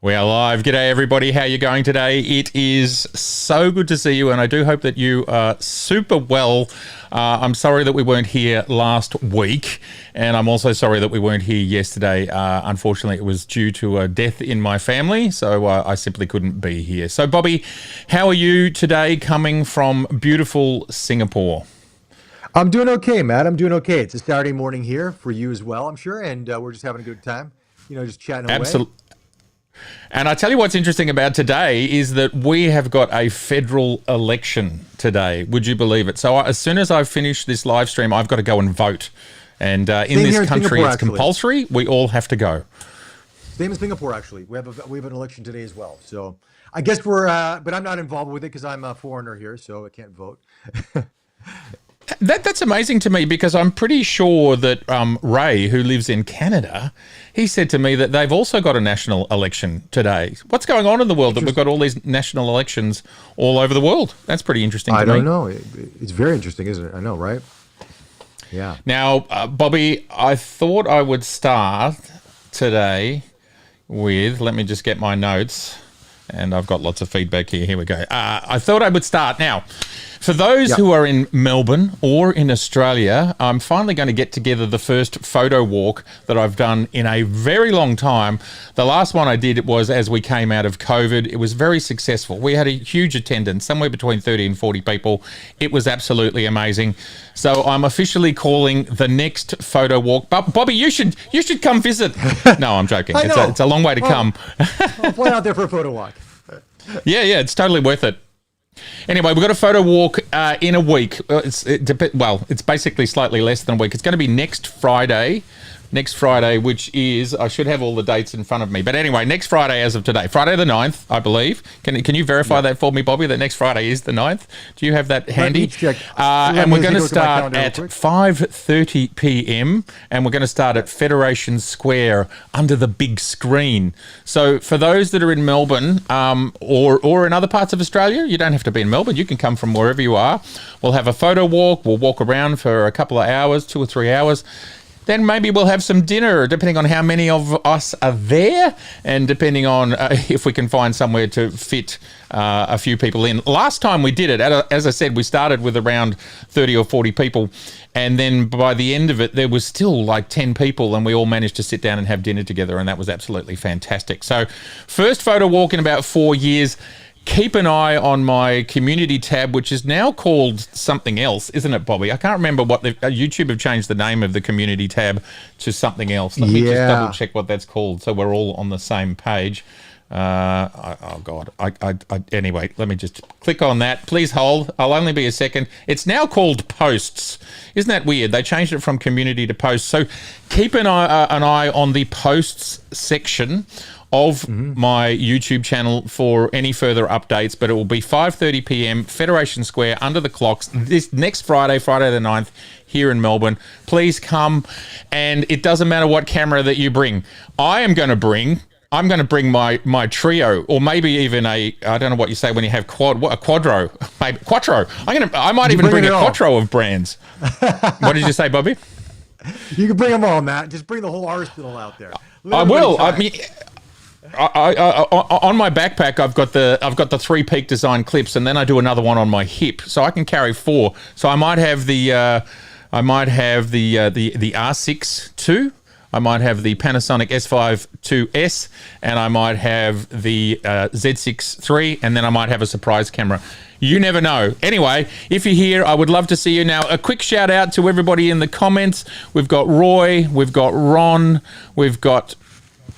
We are live. G'day, everybody. How are you going today? It is so good to see you, and I do hope that you are super well. I'm sorry that we weren't here last week, and I'm also sorry that we weren't here yesterday. Unfortunately, it was due to a death in my family, so I simply couldn't be here. So, Bobby, how are you today coming from beautiful Singapore? I'm doing okay, Matt. I'm doing okay. It's a Saturday morning here for you as well, I'm sure, and we're just having a good time, just chatting away. Absolutely. And I tell you what's interesting about today is that we have got a federal election today. Would you believe it? So as soon as I finish this live stream, I've got to go and vote. And in this country, it's compulsory. We all have to go. Same in Singapore, actually. We have an election today as well. So I guess but I'm not involved with it because I'm a foreigner here, so I can't vote. That's amazing to me because I'm pretty sure that Ray, who lives in Canada, he said to me that they've also got a national election today. What's going on in the world that we've got all these national elections all over the world? That's pretty interesting to me. I don't know. It's very interesting, isn't it? I know, right? Yeah. Now, Bobby, I thought I would start today with, let me just get my notes, and I've got lots of feedback here. Here we go. I thought I would start now. For those who are in Melbourne or in Australia, I'm finally going to get together the first photo walk that I've done in a very long time. The last one I did was as we came out of COVID. It was very successful. We had a huge attendance, somewhere between 30 and 40 people. It was absolutely amazing. So I'm officially calling the next photo walk. But Bobby, you should come visit. No, I'm joking. It's a long way to come. I'll fly out there for a photo walk. Yeah, it's totally worth it. Anyway, we've got a photo walk in a week. It's basically slightly less than a week. It's going to be next Friday, which is, I should have all the dates in front of me. But anyway, next Friday as of today, Friday the 9th, I believe. Can you verify that for me, Bobby, that next Friday is the 9th? Do you have that handy? Let me check. And we're going to start at 5:30 p.m. and we're going to start at Federation Square under the big screen. So for those that are in Melbourne or in other parts of Australia, you don't have to be in Melbourne. You can come from wherever you are. We'll have a photo walk. We'll walk around for a couple of hours, 2 or 3 hours. Then maybe we'll have some dinner, depending on how many of us are there and depending on if we can find somewhere to fit a few people in. Last time we did it, as I said, we started with around 30 or 40 people. And then by the end of it, there was still like 10 people and we all managed to sit down and have dinner together. And that was absolutely fantastic. So first photo walk in about 4 years. Keep an eye on my community tab, which is now called something else, isn't it, Bobby? I can't remember what YouTube have changed the name of the community tab to something else. Let me just double check what that's called so we're all on the same page. Anyway, let me just click on that. Please hold. I'll only be a second. It's now called Posts. Isn't that weird? They changed it from community to posts. So keep an eye on the posts section of my YouTube channel for any further updates, but it will be 5:30 p.m. Federation Square under the clocks this next Friday the 9th here in Melbourne. Please come, and it doesn't matter what camera that you bring. I'm going to bring my trio, or maybe even I don't know what you say when you have a quadro, maybe quattro. I might even bring a quattro of brands. What did you say, Bobby? You can bring them all, Matt. Just bring the whole arsenal out there. I will. I mean, on my backpack, I've got the 3 peak design clips, and then I do another one on my hip, so I can carry 4. So I might have the R6 II. I might have the Panasonic S52S, and I might have the Z6 III, and then I might have a surprise camera. You never know. Anyway, if you're here, I would love to see you. Now, a quick shout out to everybody in the comments. We've got Roy, we've got Ron, we've got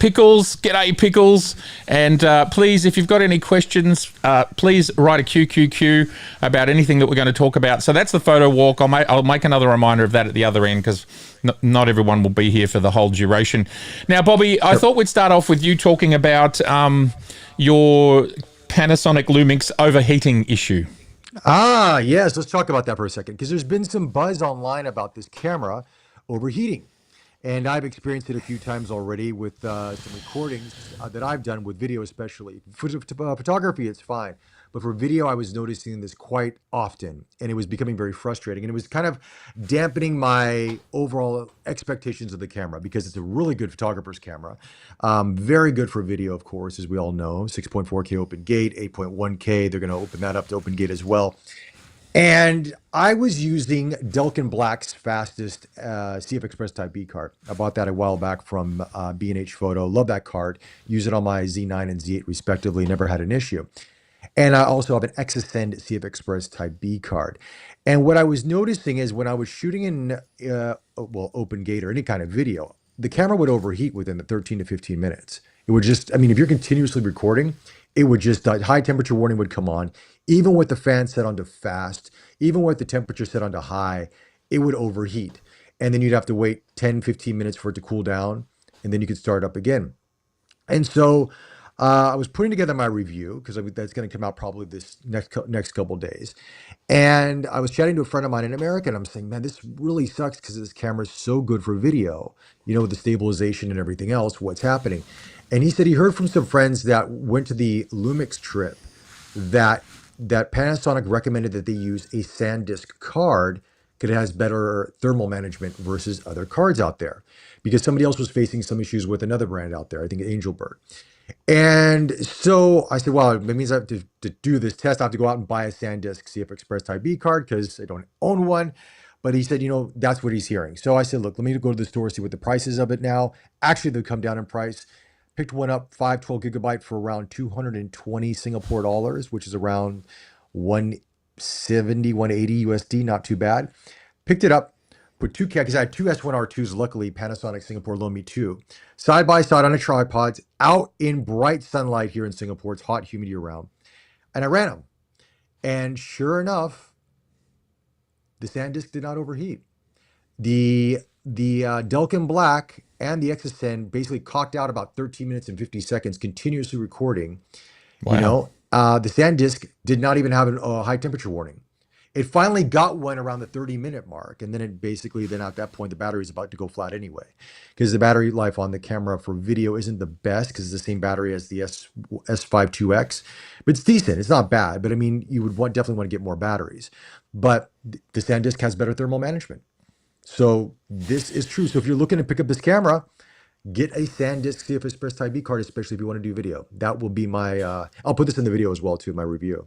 Pickles. G'day, Pickles. And please, if you've got any questions, please write a QQQ about anything that we're going to talk about. So that's the photo walk. I'll make another reminder of that at the other end because not everyone will be here for the whole duration. Now, Bobby, I thought we'd start off with you talking about your Panasonic Lumix overheating issue. Yes. Let's talk about that for a second because there's been some buzz online about this camera overheating. And I've experienced it a few times already with some recordings that I've done with video especially. Photography, it's fine. but for video, I was noticing this quite often, and it was becoming very frustrating. And it was kind of dampening my overall expectations of the camera because it's a really good photographer's camera. Very good for video, of course, as we all know. 6.4K open gate, 8.1K. They're going to open that up to open gate as well. And I was using Delkin Black's fastest CF Express Type B card. I bought that a while back from B&H Photo. Love that card. Use it on my Z9 and Z8 respectively. Never had an issue. And I also have an XSend CF Express Type B card. And what I was noticing is when I was shooting in open gate or any kind of video, the camera would overheat within the 13 to 15 minutes. It would just, I mean, if you're continuously recording, it would just, high temperature warning would come on. Even with the fan set onto fast, even with the temperature set onto high, it would overheat. And then you'd have to wait 10, 15 minutes for it to cool down, and then you could start up again. And so I was putting together my review because that's going to come out probably this next couple of days. And I was chatting to a friend of mine in America, and I'm saying, man, this really sucks because this camera is so good for video, you know, with the stabilization and everything else, what's happening. And he said he heard from some friends that went to the Lumix trip that Panasonic recommended that they use a SanDisk card because it has better thermal management versus other cards out there. Because somebody else was facing some issues with another brand out there, I think Angelbird. And so I said, well, it means I have to do this test. I have to go out and buy a SanDisk CF Express Type B card because I don't own one. But he said, you know, that's what he's hearing. So I said, look, let me go to the store, see what the price is of it now. Actually, they've come down in price. Picked one up, 512 gigabyte for around 220 Singapore dollars, which is around 170, 180 USD, not too bad. Picked it up, put two because I had two S1R2s. Luckily, Panasonic Singapore loaned me two. Side by side on a tripod, out in bright sunlight here in Singapore. It's hot, humid year round. And I ran them. And sure enough, the SanDisk did not overheat. The Delkin Black and the XSN basically cocked out about 13 minutes and 50 seconds continuously recording. Wow. You know, the SanDisk did not even have a high temperature warning. It finally got one around the 30-minute mark, and then it basically, then at that point, the battery is about to go flat anyway, because the battery life on the camera for video isn't the best because it's the same battery as the S52X, but it's decent. It's not bad, but I mean, you would definitely want to get more batteries. But the SanDisk has better thermal management. So this is true. So if you're looking to pick up this camera, get a SanDisk CF Express Type B card, especially if you want to do video. That will be my, I'll put this in the video as well too, my review.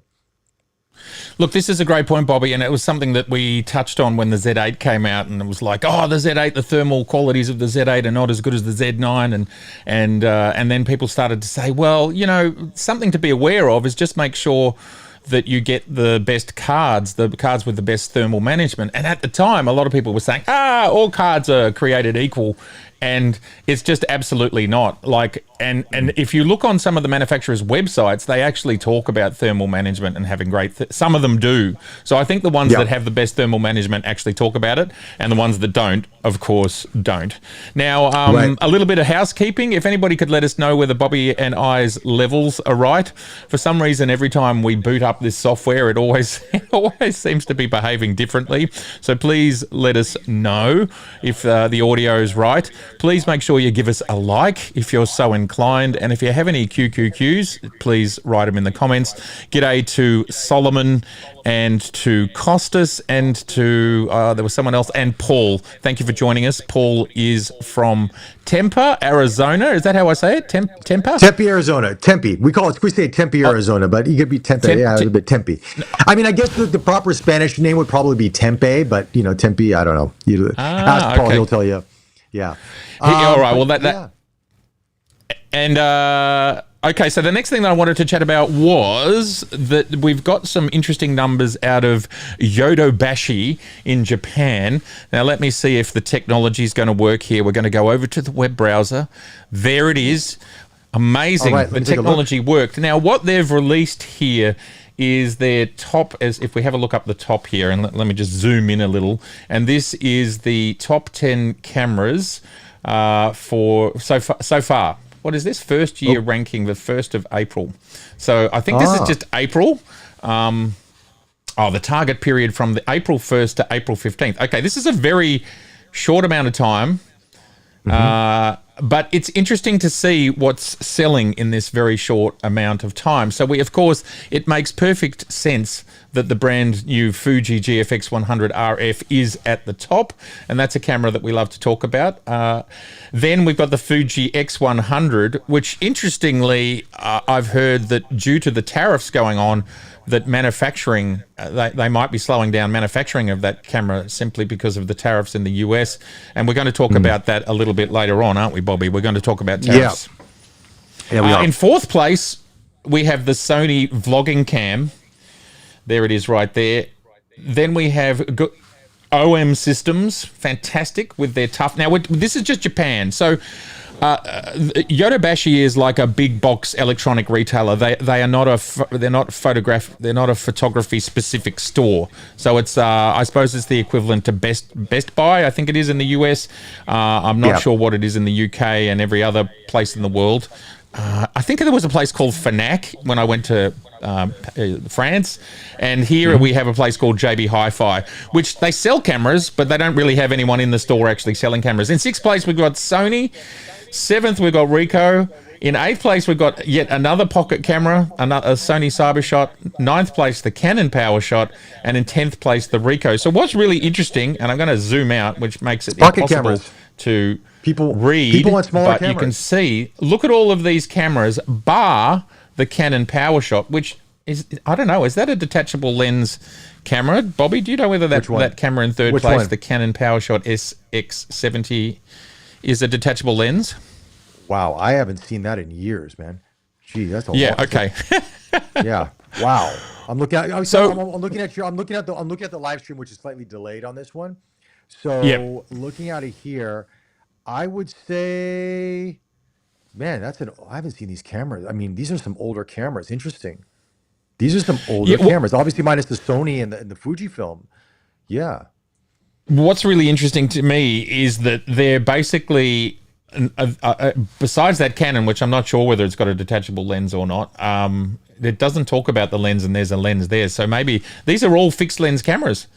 Look, this is a great point, Bobby, and it was something that we touched on when the Z8 came out, and it was like, oh, the Z8, the thermal qualities of the Z8 are not as good as the Z9, and then people started to say, well, you know, something to be aware of is just make sure that you get the best cards, the cards with the best thermal management. And at the time, a lot of people were saying, all cards are created equal. And it's just absolutely not. Like, and if you look on some of the manufacturers' websites, they actually talk about thermal management and having great, some of them do. So I think the ones that have the best thermal management actually talk about it, and the ones that don't, of course, don't. Now, a little bit of housekeeping. If anybody could let us know whether Bobby and I's levels are right. For some reason, every time we boot up this software, it always seems to be behaving differently. So please let us know if the audio is right. Please make sure you give us a like if you're so inclined. And if you have any QQQs, please write them in the comments. G'day to Solomon and to Costas and to, there was someone else, and Paul. Thank you for joining us. Paul is from Tempe, Arizona. Is that how I say it? Tempe? Tempe, Arizona. Tempe. We say Tempe, Arizona, but you could be Tempe. A bit Tempe. I mean, I guess the proper Spanish name would probably be Tempe, but, you know, Tempe, I don't know. You ask Paul, he'll tell you. Yeah. All right. Well, and okay. So the next thing that I wanted to chat about was that we've got some interesting numbers out of Yodobashi in Japan. Now, let me see if the technology is going to work here. We're going to go over to the web browser. There it is. Amazing. Right, the technology worked. Now, what they've released here is their top, as if we have a look up the top here, and let me just zoom in a little. And this is the top 10 cameras for so far. What is this? First year ranking, the 1st of April. So I think this is just April. The target period from the April 1st to April 15th. Okay, this is a very short amount of time. But it's interesting to see what's selling in this very short amount of time. So of course, it makes perfect sense that the brand new Fuji GFX 100 RF is at the top, and that's a camera that we love to talk about. Then we've got the Fuji X100, which interestingly, I've heard that due to the tariffs going on, that manufacturing, they might be slowing down manufacturing of that camera simply because of the tariffs in the US. And we're going to talk about that a little bit later on, aren't we, Bobby? We're going to talk about tariffs. Yeah, we are. In fourth place, we have the Sony vlogging cam. There it is right there. Then we have OM Systems, fantastic with their tough. Now, this is just Japan. So Yodobashi is like a big box electronic retailer. They are not they're not a photography specific store. So it's I suppose it's the equivalent to Best Buy, I think it is in the US. I'm not sure what it is in the UK and every other place in the world. I think there was a place called Fnac when I went to France, and here we have a place called JB Hi-Fi, which they sell cameras, but they don't really have anyone in the store actually selling cameras. In sixth place, we've got Sony. Seventh, we've got Ricoh. In eighth place, we've got yet another pocket camera, a Sony CyberShot. Ninth place, the Canon PowerShot. And in 10th place, the Ricoh. So what's really interesting, and I'm going to zoom out, which makes it pocket impossible cameras. To people read, want smaller but cameras. You can see, look at all of these cameras, bar the Canon PowerShot, which is, I don't know, is that a detachable lens camera? Bobby, do you know whether that camera in third place, the Canon PowerShot SX70, is a detachable lens? Wow, I haven't seen that in years, man. Gee, that's a lot. Yeah, okay. Yeah. Wow. I'm looking at I'm looking at the live stream, which is slightly delayed on this one. So looking at it here, I would say, man, I haven't seen these cameras. I mean, these are some older cameras. Interesting. These are some older cameras, obviously minus the Sony and the Fujifilm. Yeah. What's really interesting to me is that they're basically, besides that Canon, which I'm not sure whether it's got a detachable lens or not, it doesn't talk about the lens, and there's a lens there. So maybe these are all fixed lens cameras.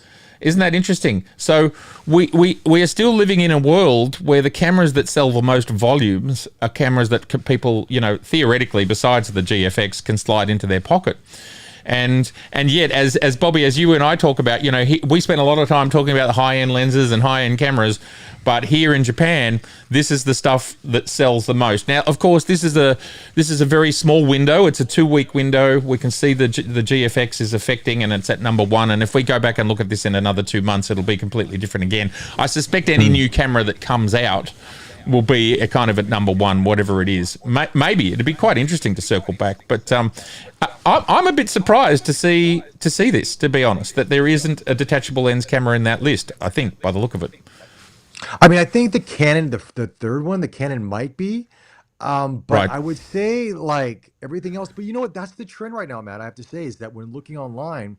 Isn't that interesting? So we are still living in a world where the cameras that sell the most volumes are cameras that people, theoretically, besides the GFX, can slide into their pocket. And yet, as Bobby, as you and I talk about, we spend a lot of time talking about high-end lenses and high-end cameras, but here in Japan, this is the stuff that sells the most. Now, of course, this is a very small window. It's a 2-week window. We can see the GFX is affecting, and it's at number 1. And if we go back and look at this in another 2 months, it'll be completely different again. I suspect any new camera that comes out will be a kind of at number 1, whatever it is. Maybe it'd be quite interesting to circle back, but I'm a bit surprised to see this, to be honest, that there isn't a detachable lens camera in that list. I think by the look of it. I mean, I think the Canon, the third one, the Canon might be, but right. I would say like everything else. But you know what? That's the trend right now, Matt. I have to say is that when looking online,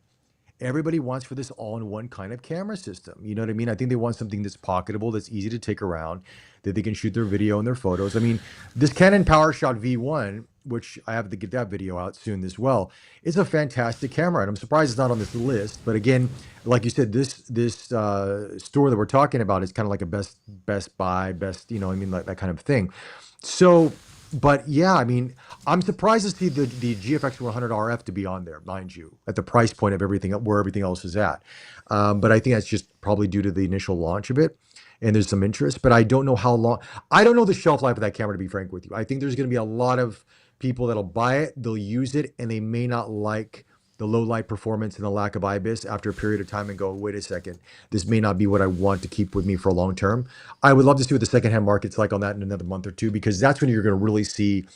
everybody wants for this all-in-one kind of camera system. You know what I mean? I think they want something that's pocketable, that's easy to take around, that they can shoot their video and their photos. I mean, this Canon PowerShot V1, which I have to get that video out soon as well, is a fantastic camera. And I'm surprised it's not on this list. But again, like you said, this store that we're talking about is kind of like a Best Buy, like that kind of thing. So, but yeah, I mean, I'm surprised to see the GFX 100 RF to be on there, mind you, at the price point of everything, where everything else is at. But I think that's just probably due to the initial launch of it. And there's some interest, but I don't know how long. I don't know the shelf life of that camera, to be frank with you. I think there's going to be a lot of people that'll buy it, they'll use it, and they may not like the low light performance and the lack of IBIS after a period of time and go, wait a second, this may not be what I want to keep with me for long term. I would love to see what the secondhand market's like on that in another month or two, because that's when you're going to really see,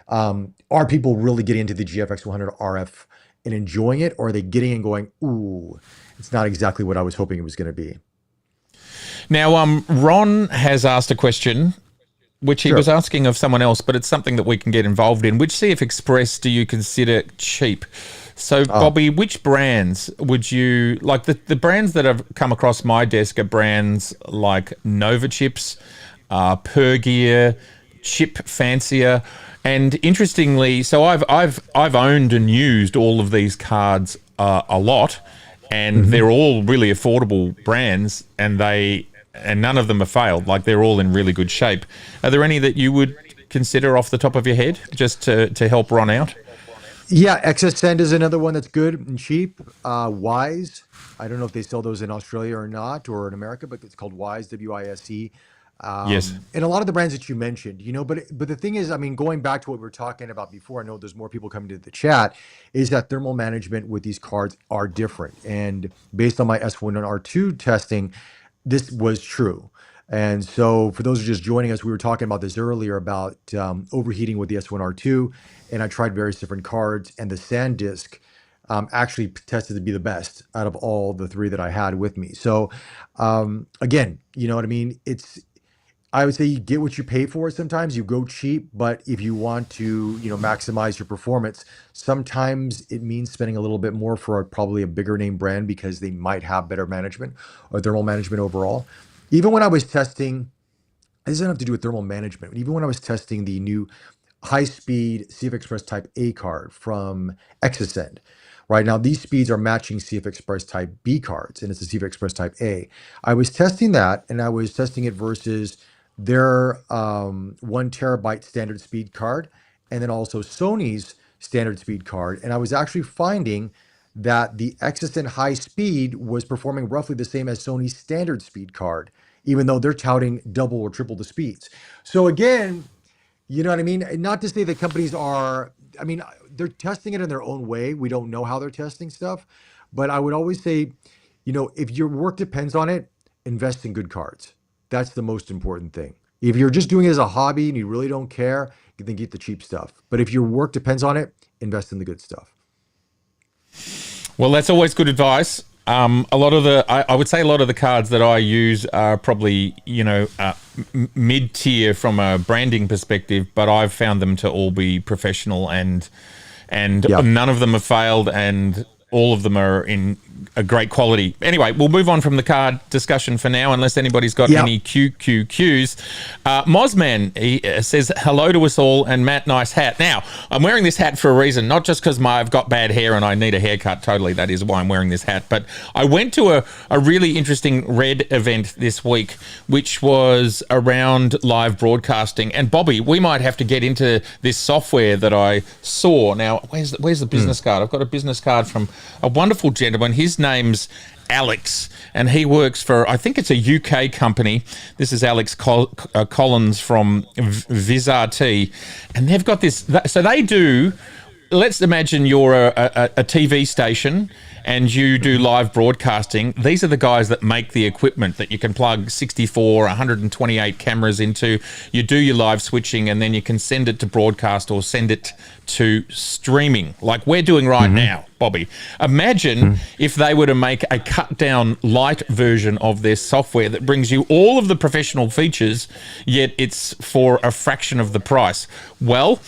are people really getting into the GFX 100 RF and enjoying it, or are they getting and going, ooh, it's not exactly what I was hoping it was going to be. Now, Ron has asked a question, which he was asking of someone else, but it's something that we can get involved in. Which CF Express do you consider cheap? So, Bobby, which brands would you like? The brands that have come across my desk are brands like Nova Chips, Pergear, Chip Fancier, and interestingly, so I've owned and used all of these cards a lot, and they're all really affordable brands, and they and none of them have failed. Like, they're all in really good shape. Are there any that you would consider off the top of your head just to help Ron out? Yeah, Excess Send is another one that's good and cheap. Wise, I don't know if they sell those in Australia or not, or in America, but it's called Wise, Wise. Yes. And a lot of the brands that you mentioned, but the thing is, I mean, going back to what we were talking about before, I know there's more people coming to the chat, is that thermal management with these cards are different. And based on my S1R2 testing, this was true. And so for those who are just joining us, we were talking about this earlier about overheating with the S1R2, and I tried various different cards, and the SanDisk actually tested to be the best out of all the three that I had with me. So again, you know what I mean? I would say you get what you pay for. Sometimes you go cheap, but if you want to, maximize your performance, sometimes it means spending a little bit more for probably a bigger name brand because they might have better management or thermal management overall. Even when I was testing, it doesn't have to do with thermal management. Even when I was testing the new high-speed CF Express Type A card from Exasend, right now these speeds are matching CF Express Type B cards, and it's a CF Express Type A. I was testing that, and I was testing it versus their 1 terabyte standard speed card, and then also Sony's standard speed card. And I was actually finding that the Exasend high speed was performing roughly the same as Sony's standard speed card, even though they're touting double or triple the speeds. So again, you know what I mean? Not to say that companies are, I mean, they're testing it in their own way. We don't know how they're testing stuff, but I would always say, if your work depends on it, invest in good cards. That's the most important thing. If you're just doing it as a hobby and you really don't care, then get the cheap stuff. But if your work depends on it, invest in the good stuff. Well, that's always good advice. A lot of I would say a lot of the cards that I use are probably, mid-tier from a branding perspective, but I've found them to all be professional and Yep. none of them have failed, and all of them are in a great quality. Anyway, we'll move on from the card discussion for now, unless anybody's got any QQQs. Mozman, he says, hello to us all, and Matt, nice hat. Now, I'm wearing this hat for a reason, not just because I've got bad hair and I need a haircut. Totally, that is why I'm wearing this hat. But I went to a really interesting Red event this week, which was around live broadcasting. And Bobby, we might have to get into this software that I saw. Now, where's the business card? I've got a business card from a wonderful gentleman. His name's Alex, and he works for, I think it's a UK company. This is Alex Collins from VizRT, and they've got this. So they do, let's imagine you're a TV station and you do live broadcasting. These are the guys that make the equipment that you can plug 64, 128 cameras into. You do your live switching, and then you can send it to broadcast or send it to streaming, like we're doing right now, Bobby. Imagine if they were to make a cut-down light version of their software that brings you all of the professional features, yet it's for a fraction of the price. Well,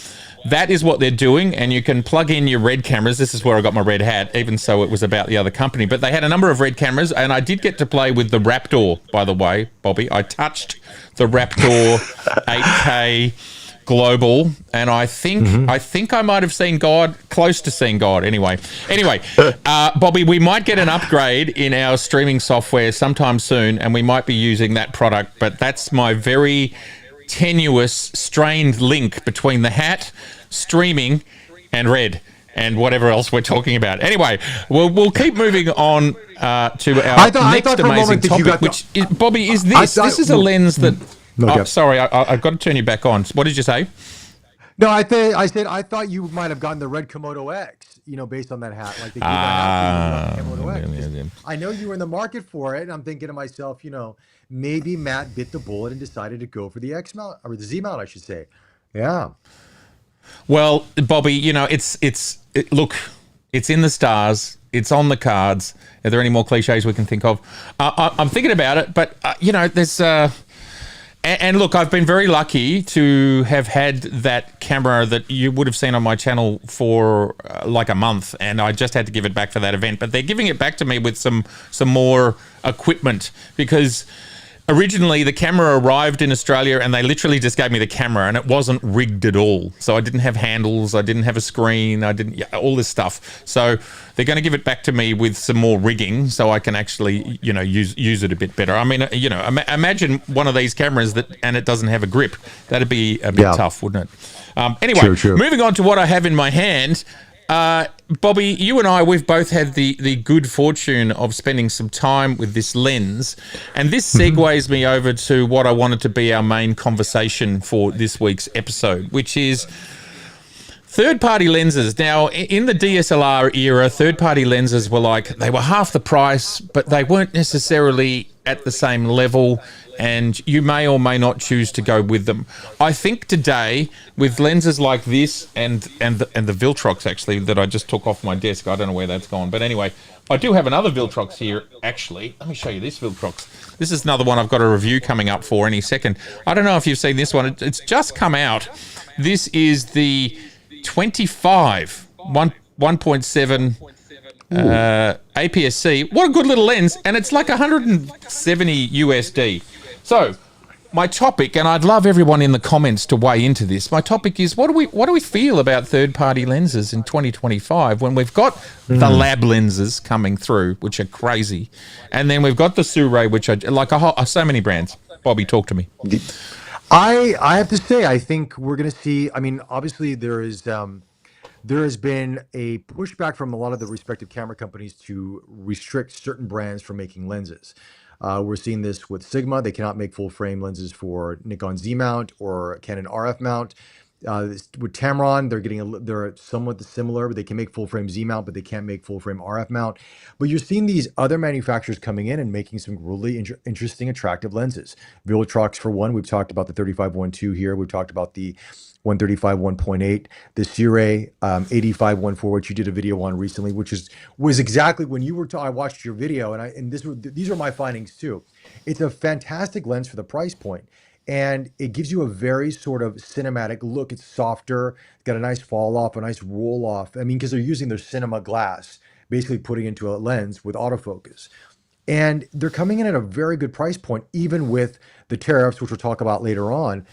that is what they're doing, and you can plug in your Red cameras. This is where I got my red hat, even so it was about the other company. But they had a number of Red cameras, and I did get to play with the Raptor, by the way, Bobby. I touched the Raptor 8K Global, and I think I might have seen God, close to seeing God. Anyway, Bobby, we might get an upgrade in our streaming software sometime soon, and we might be using that product. But that's my very tenuous, strained link between the hat, streaming, and Red, and whatever else we're talking about. Anyway, we'll keep moving on to our next amazing topic, which is, Bobby, is this. This is a lens that... sorry, I've got to turn you back on. What did you say? No, I said I thought you might have gotten the Red Komodo X, based on that hat. Like they gave that Komodo X. Yeah. I know you were in the market for it, and I'm thinking to myself, maybe Matt bit the bullet and decided to go for the X mount, or the Z mount, I should say. Yeah. Well, Bobby, look, it's in the stars. It's on the cards. Are there any more cliches we can think of? I'm thinking about it, but there's. And look, I've been very lucky to have had that camera that you would have seen on my channel for like a month, and I just had to give it back for that event. But they're giving it back to me with some more equipment, because originally the camera arrived in Australia and they literally just gave me the camera and it wasn't rigged at all. So I didn't have handles, I didn't have a screen, I didn't, all this stuff. So they're going to give it back to me with some more rigging so I can actually, use it a bit better. I mean, imagine one of these cameras and it doesn't have a grip. That'd be a bit tough, wouldn't it? Anyway, True. moving on to what I have in my hand. Bobby, you and I, we've both had the good fortune of spending some time with this lens, and this segues me over to what I wanted to be our main conversation for this week's episode, which is third-party lenses. Now, in the DSLR era, third-party lenses they were half the price, but they weren't necessarily at the same level, and you may or may not choose to go with them. I think today, with lenses like this and the Vtrox, actually, that I just took off my desk, I don't know where that's gone, but anyway, I do have another Vtrox here, actually. Let me show you this Vtrox. This is another one I've got a review coming up for any second. I don't know if you've seen this one. It's just come out. This is the 25 1.7 APS-C. What a good little lens, and it's like 170 USD. So my topic, and I'd love everyone in the comments to weigh into this. My topic is what do we feel about third-party lenses in 2025 when we've got the lab lenses coming through, which are crazy, and then we've got the Sirui, which are like so many brands. Bobby, talk to me. I have to say, I think we're going to see. I mean, obviously there has been a pushback from a lot of the respective camera companies to restrict certain brands from making lenses. We're seeing this with Sigma. They cannot make full frame lenses for Nikon Z mount or Canon RF mount. With Tamron, they're somewhat similar, but they can make full frame Z mount, but they can't make full frame RF mount. But you're seeing these other manufacturers coming in and making some really interesting, attractive lenses. Vtrox, for one, we've talked about the 35-1.2 here. We've talked about the 135 1.8, the Sirui 85 1.4, which you did a video on recently, which was exactly when you were. I watched your video, and these are my findings too. It's a fantastic lens for the price point, and it gives you a very sort of cinematic look. It's softer, it's got a nice fall off, a nice roll off. I mean, because they're using their cinema glass, basically putting into a lens with autofocus. And they're coming in at a very good price point, even with the tariffs, which we'll talk about later on.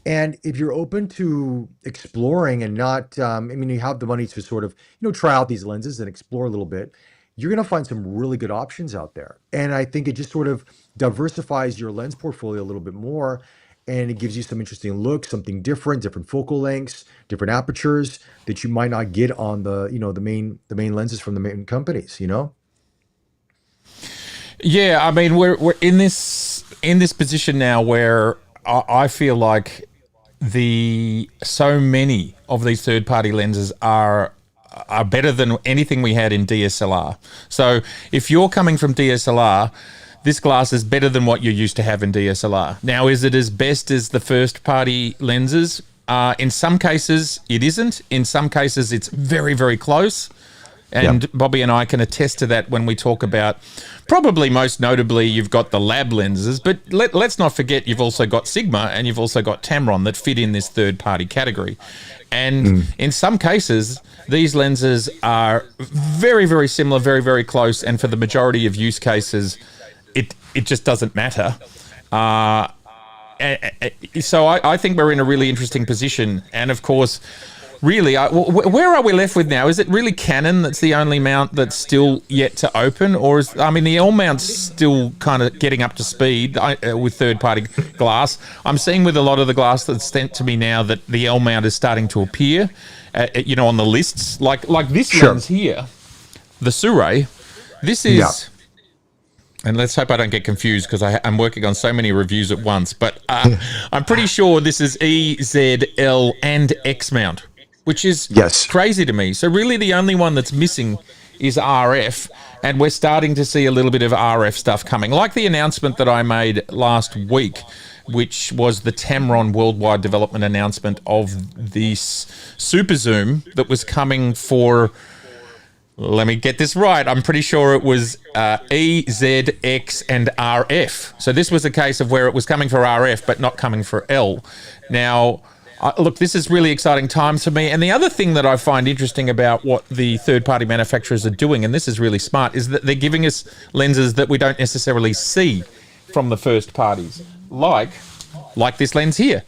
And if you're open to exploring and not, you have the money to sort of, try out these lenses and explore a little bit, you're going to find some really good options out there. And I think it just sort of diversifies your lens portfolio a little bit more. And it gives you some interesting looks, something different focal lengths, different apertures that you might not get on the main lenses from the main companies, Yeah, I mean, we're in this position now where I feel like so many of these third-party lenses are better than anything we had in DSLR. So if you're coming from DSLR, this glass is better than what you used to have in DSLR. Now, is it as best as the first-party lenses? In some cases, it isn't. In some cases, it's very, very close. And Bobby and I can attest to that when we talk about, probably most notably, you've got the lab lenses, but let's not forget you've also got Sigma and you've also got Tamron that fit in this third-party category. And in some cases, these lenses are very, very similar, very, very close, and for the majority of use cases, it just doesn't matter. So I think we're in a really interesting position, and of course, really, where are we left with now? Is it really Canon that's the only mount that's still yet to open? Or the L mount's still kind of getting up to speed with third-party glass. I'm seeing with a lot of the glass that's sent to me now that the L mount is starting to appear, on the lists. Like this lens here, the Sirui, this is... Yeah. And let's hope I don't get confused because I'm working on so many reviews at once. But I'm pretty sure this is E, Z, L, and X mount, which is crazy to me. So really the only one that's missing is RF, and we're starting to see a little bit of RF stuff coming. Like the announcement that I made last week, which was the Tamron worldwide development announcement of this super zoom that was coming for... Let me get this right. I'm pretty sure it was E, Z, X, and RF. So this was a case of where it was coming for RF, but not coming for L. Now, look, this is really exciting times for me. And the other thing that I find interesting about what the third-party manufacturers are doing, and this is really smart, is that they're giving us lenses that we don't necessarily see from the first parties, like this lens here.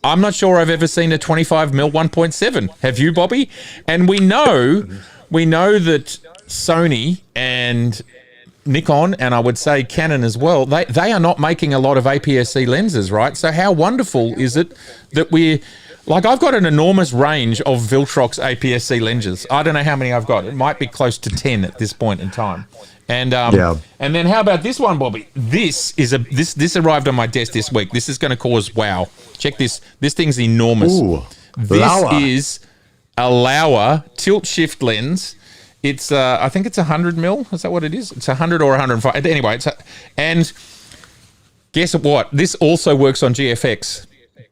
I'm not sure I've ever seen a 25mm 1.7. Have you, Bobby? And we know that Sony and Nikon, and I would say Canon as well, they are not making a lot of APS-C lenses, right? So how wonderful is it that we're... Like, I've got an enormous range of Vtrox APS-C lenses. I don't know how many I've got. It might be close to 10 at this point in time. And and then how about this one, Bobby? This arrived on my desk this week. This is going to cause wow. Check this. This thing's enormous. Ooh, this Laowa. is a Laowa tilt shift lens. It's I think it's 100mm. Is that what it is? It's 100 or 105. Anyway, and guess what? This also works on GFX.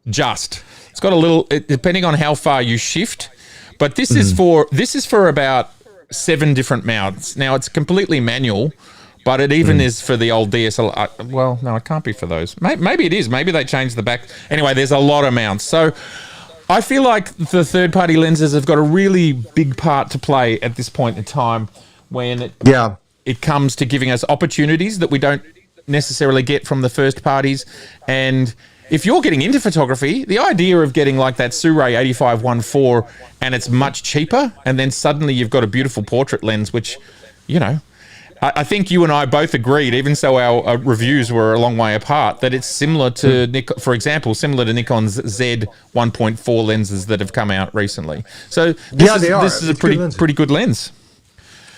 It's got a little, depending on how far you shift, but this is for about 7 different mounts. Now it's completely manual, but it even is for the old DSLR. Well, no, it can't be for those. Maybe it is. Maybe they changed the back. Anyway, there's a lot of mounts. So I feel like the third-party lenses have got a really big part to play at this point in time when it comes to giving us opportunities that we don't necessarily get from the first parties. And if you're getting into photography, the idea of getting like that Sirui 85-1.4 and it's much cheaper, and then suddenly you've got a beautiful portrait lens, which, you know, I think you and I both agreed, even so our reviews were a long way apart, that it's similar to, for example, similar to Nikon's Z 1.4 lenses that have come out recently. So this is a pretty good lens.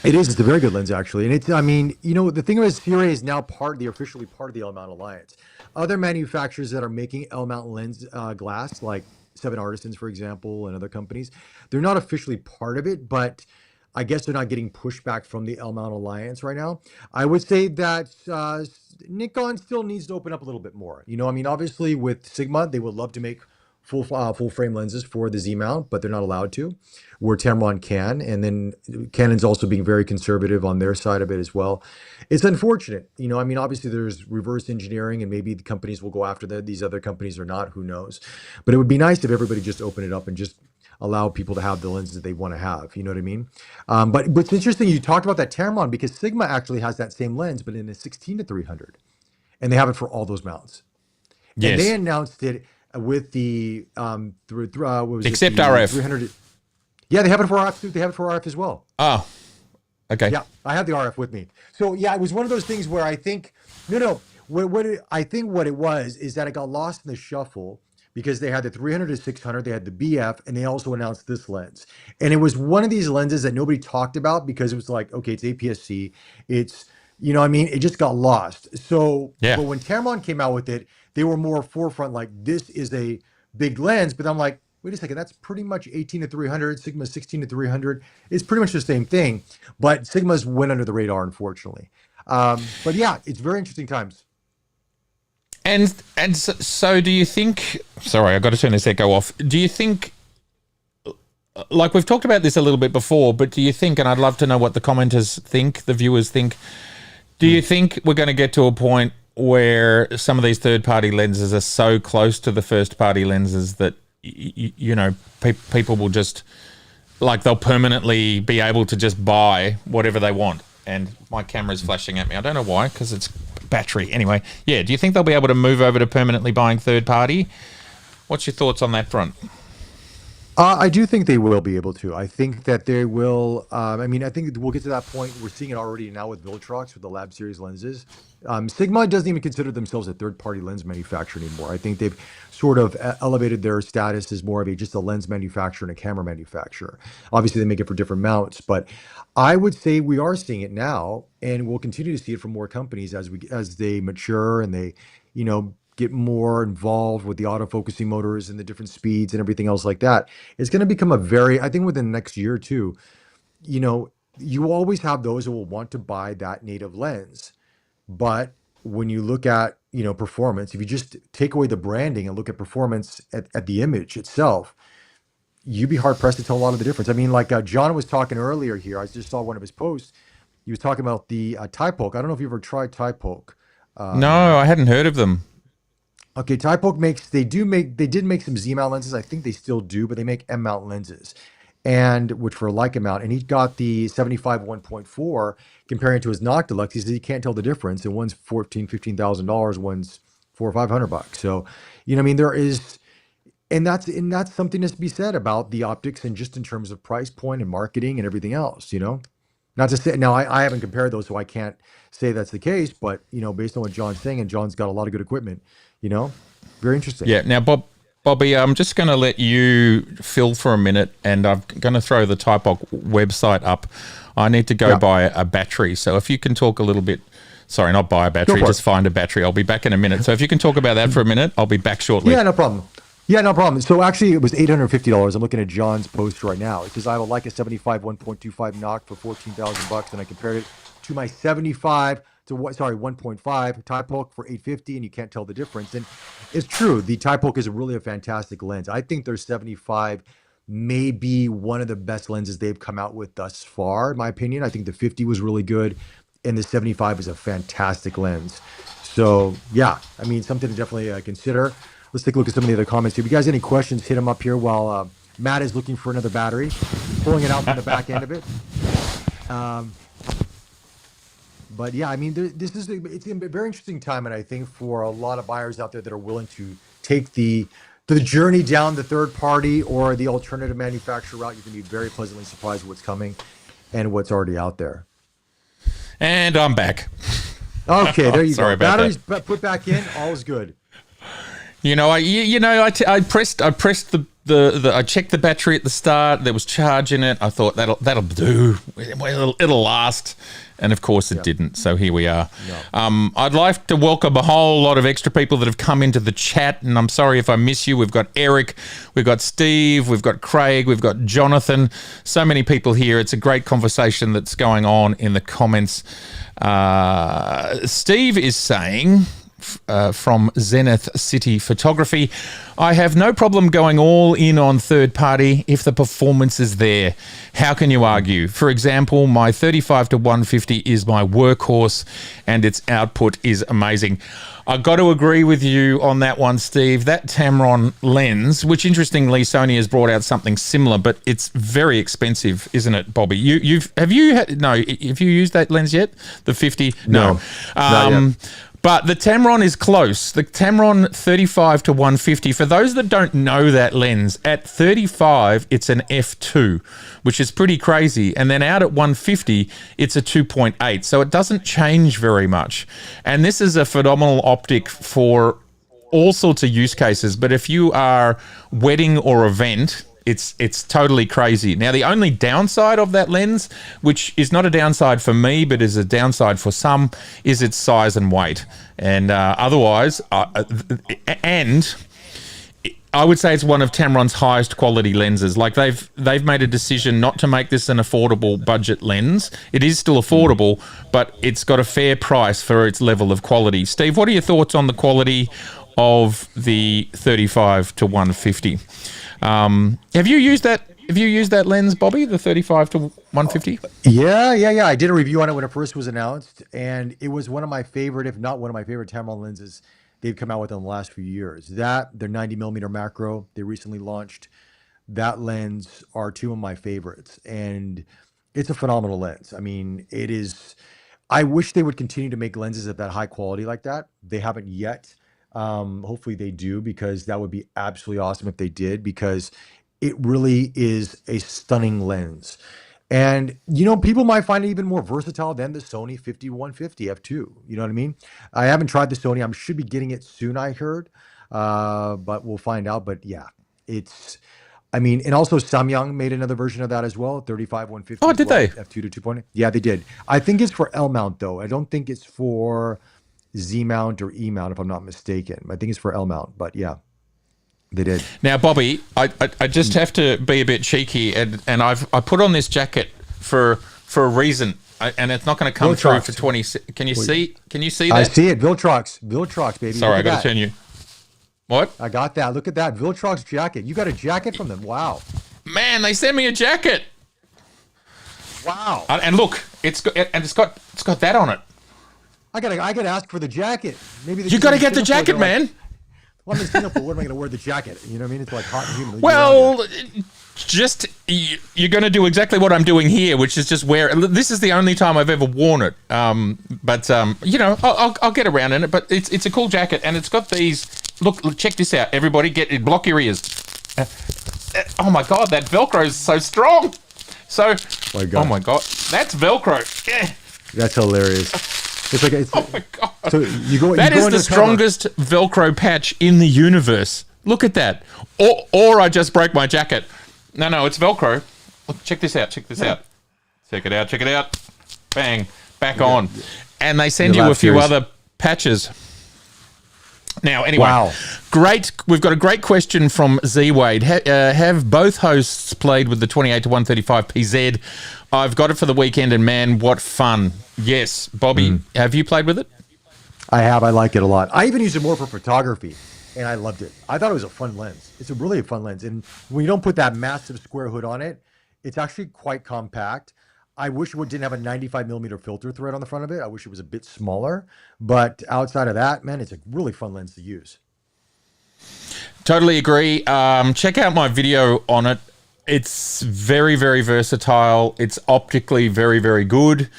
It is. It's a very good lens, actually. And it's, I mean, you know, the thing is, Sirui is now officially part of the L-mount Alliance. Other manufacturers that are making L-mount lens glass, like Seven Artisans, for example, and other companies, they're not officially part of it, but I guess they're not getting pushback from the L-mount Alliance right now. I would say that Nikon still needs to open up a little bit more. You know, I mean, obviously with Sigma, they would love to make full frame lenses for the Z mount, but they're not allowed to, where Tamron can. And then Canon's also being very conservative on their side of it as well. It's unfortunate. You know, I mean, obviously there's reverse engineering and maybe the companies will go after these other companies or not, who knows. But it would be nice if everybody just opened it up and just allow people to have the lenses that they want to have. You know what I mean? But what's interesting, you talked about that Tamron, because Sigma actually has that same lens, but in a 16-300. And they have it for all those mounts. Yes. And they announced it with the what was except it? RF 300. Yeah, they have it for RF too. They have it for RF as well. Oh, okay. Yeah, I have the RF with me. So yeah, it was one of those things where I think I think what it was is that it got lost in the shuffle because they had the 300-600, they had the BF, and they also announced this lens. And it was one of these lenses that nobody talked about because it was like, okay, it's APS-C, it's, you know what I mean? It just got lost. So, yeah. But when Tamron came out with it, they were more forefront, like, this is a big lens. But I'm like, wait a second, that's pretty much 18-300, Sigma 16-300. It's pretty much the same thing. But Sigma's went under the radar, unfortunately. But yeah, it's very interesting times. And so do you think, sorry, I've got to turn this echo off. Do you think, like we've talked about this a little bit before, but do you think, and I'd love to know what the commenters think, the viewers think, do you think we're going to get to a point where some of these third-party lenses are so close to the first-party lenses that, you know, people will just, like, they'll permanently be able to just buy whatever they want? And my camera's flashing at me. I don't know why, because it's battery. Anyway, yeah, do you think they'll be able to move over to permanently buying third-party? What's your thoughts on that front? I do think they will be able to. I think that they will. I mean, I think we'll get to that point. We're seeing it already now with Vtrox, with the Lab Series lenses. Sigma doesn't even consider themselves a third-party lens manufacturer anymore. I think they've sort of elevated their status as more of just a lens manufacturer and a camera manufacturer. Obviously, they make it for different mounts, but I would say we are seeing it now, and we'll continue to see it from more companies as they mature and they, you know, get more involved with the autofocusing motors and the different speeds and everything else like that. It's going to become I think within the next year or two, you know, you always have those who will want to buy that native lens. But when you look at, you know, performance, if you just take away the branding and look at performance at the image itself, you'd be hard pressed to tell a lot of the difference. I mean, like John was talking earlier here, I just saw one of his posts. He was talking about the Typoke. I don't know if you ever tried Typoke. No, I hadn't heard of them. Okay, Typoke they did make some Z mount lenses. I think they still do, but they make M mount lenses. and which for a like amount, and he got the 75 1.4 comparing it to his Noct Deluxe. He says he can't tell the difference, and one's $15,000, one's $400 or $500. So, you know, what I mean, there is, and that's something to be said about the optics, and just in terms of price point and marketing and everything else. You know, not to say now I haven't compared those, so I can't say that's the case, but you know, based on what John's saying, and John's got a lot of good equipment. You know, very interesting. Yeah. Now, Bobby, I'm just going to let you fill for a minute, and I'm going to throw the Typok website up. I need to go buy a battery. So if you can talk a little bit, sorry, not buy a battery, just find a battery. I'll be back in a minute. So if you can talk about that for a minute, I'll be back shortly. Yeah, no problem. Yeah, no problem. So actually, it was $850. I'm looking at John's post right now. It says I have a Leica 75 1.25 Noct for $14,000, and I compared it to my 75 to 1.5 Typok for $850, and you can't tell the difference. And it's true, the Typok is really a fantastic lens. I think their 75 may be one of the best lenses they've come out with thus far, in my opinion. I think the 50 was really good, and the 75 is a fantastic lens. So yeah, I mean, something to definitely consider. Let's take a look at some of the other comments here. If you guys have any questions, hit them up here while Matt is looking for another battery, pulling it out from the back end of it. But yeah, I mean, it's a very interesting time, and I think for a lot of buyers out there that are willing to take the journey down the third party or the alternative manufacturer route, you're going to be very pleasantly surprised with what's coming and what's already out there. And I'm back. Okay, there you Sorry go. about Batteries that. Put back in, all is good. You know, I pressed I checked the battery at the start. There was charge in it. I thought that'll do. It'll last, and of course it didn't. So here we are. No. I'd like to welcome a whole lot of extra people that have come into the chat, and I'm sorry if I miss you. We've got Eric, we've got Steve, we've got Craig, we've got Jonathan. So many people here. It's a great conversation that's going on in the comments. Steve is saying, from Zenith City Photography, I have no problem going all in on third party if the performance is there. How can you argue? For example, my 35 to 150 is my workhorse and its output is amazing. I've got to agree with you on that one, Steve. That Tamron lens, which interestingly Sony has brought out something similar, but it's very expensive, isn't it, Bobby? Have you used that lens yet? The 50? No. Not yet. But the Tamron is close. The Tamron 35 to 150, for those that don't know that lens, at 35, it's an f2, which is pretty crazy. And then out at 150, it's a 2.8. So it doesn't change very much. And this is a phenomenal optic for all sorts of use cases. But if you are wedding or event, it's totally crazy. Now, the only downside of that lens, which is not a downside for me, but is a downside for some, is its size and weight. And otherwise, and I would say it's one of Tamron's highest quality lenses. Like they've made a decision not to make this an affordable budget lens. It is still affordable, but it's got a fair price for its level of quality. Steve, what are your thoughts on the quality of the 35 to 150? Have you used that lens, Bobby, the 35 to 150? Yeah. I did a review on it when it first was announced, and it was one of my favorite, if not one of my favorite Tamron lenses they've come out with in the last few years. Their 90 millimeter macro they recently launched, that lens are two of my favorites, and it's a phenomenal lens. I mean, it is. I wish they would continue to make lenses of that high quality like that. They haven't yet. Hopefully they do, because that would be absolutely awesome if they did, because it really is a stunning lens. And, you know, people might find it even more versatile than the Sony 5150 f2. You know what I mean? I haven't tried the Sony. I should be getting it soon, I heard. But we'll find out. But yeah, and also Samyang made another version of that as well, 35 150. Oh, did they? F2 to 2.8. Yeah, they did. I think it's for L mount though. I don't think it's for Z mount or E mount, if I'm not mistaken. I think it's for L mount, but yeah, they did. Now, Bobby, I just have to be a bit cheeky, and I put on this jacket for a reason, and it's not going to come Vtrox. through for 20. Can you see? Can you see that? I see it. Vtrox, baby. Sorry, I got to turn you. What? I got that. Look at that Vtrox jacket. You got a jacket from them. Wow. Man, they sent me a jacket. Wow. And look, it's got that on it. I gotta ask for the jacket. Maybe you got to get the jacket, man. Well, I'm in Singapore. What am I going to wear the jacket? You know what I mean? It's like hot and humid. Well, You're going to do exactly what I'm doing here, which is just wear it. This is the only time I've ever worn it. But you know, I'll get around in it. But it's a cool jacket, and it's got these. Look, check this out, everybody. Block your ears. Oh my God, that Velcro is so strong. So, oh my God, that's Velcro. Yeah. That's hilarious. It's like oh my God. So you go. That is the strongest Velcro patch in the universe. Look at that. Or I just broke my jacket. No, it's Velcro. Look, check this out. Check it out. Bang. Back on. And they send you a few other patches. Now, anyway, wow. Great. We've got a great question from Z Wade. Have both hosts played with the 28 to 135 PZ? I've got it for the weekend, and man, what fun. Yes. Bobby, have you played with it? I have. I like it a lot. I even use it more for photography, and I loved it. I thought it was a fun lens. It's a really fun lens. And when you don't put that massive square hood on it, it's actually quite compact. I wish it didn't have a 95 millimeter filter thread on the front of it. I wish it was a bit smaller. But outside of that, man, it's a really fun lens to use. Totally agree. Check out my video on it. It's very, very versatile. It's optically very, very good.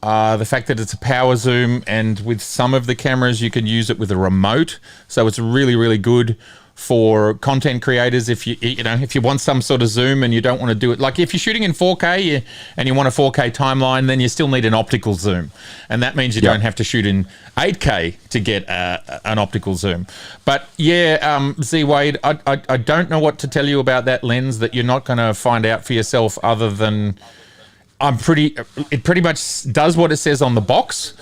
The fact that it's a power zoom, and with some of the cameras you can use it with a remote, so it's really, really good for content creators. If you want some sort of zoom and you don't want to do it, like if you're shooting in 4K and you want a 4K timeline, then you still need an optical zoom, and that means you don't have to shoot in 8K to get an optical zoom. But yeah, Z Wade, I don't know what to tell you about that lens that you're not going to find out for yourself, other than it pretty much does what it says on the box.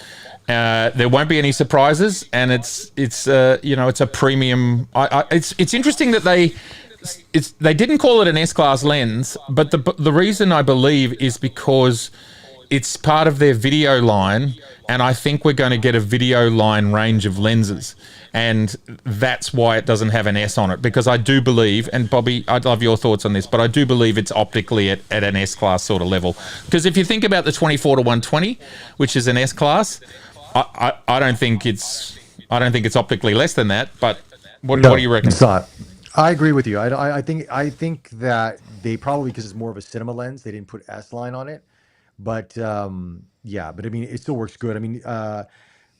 There won't be any surprises, and it's a premium. It's interesting that they didn't call it an S-Class lens, but the reason I believe is because it's part of their video line, and I think we're going to get a video line range of lenses, and that's why it doesn't have an S on it, because I do believe, and Bobby, I'd love your thoughts on this, but I do believe it's optically at an S-Class sort of level. Because if you think about the 24 to 120, which is an S-Class, I don't think it's optically less than that. But what do you reckon? It's not. I agree with you. I think that they probably, because it's more of a cinema lens, they didn't put S line on it. But yeah, but I mean, it still works good. I mean,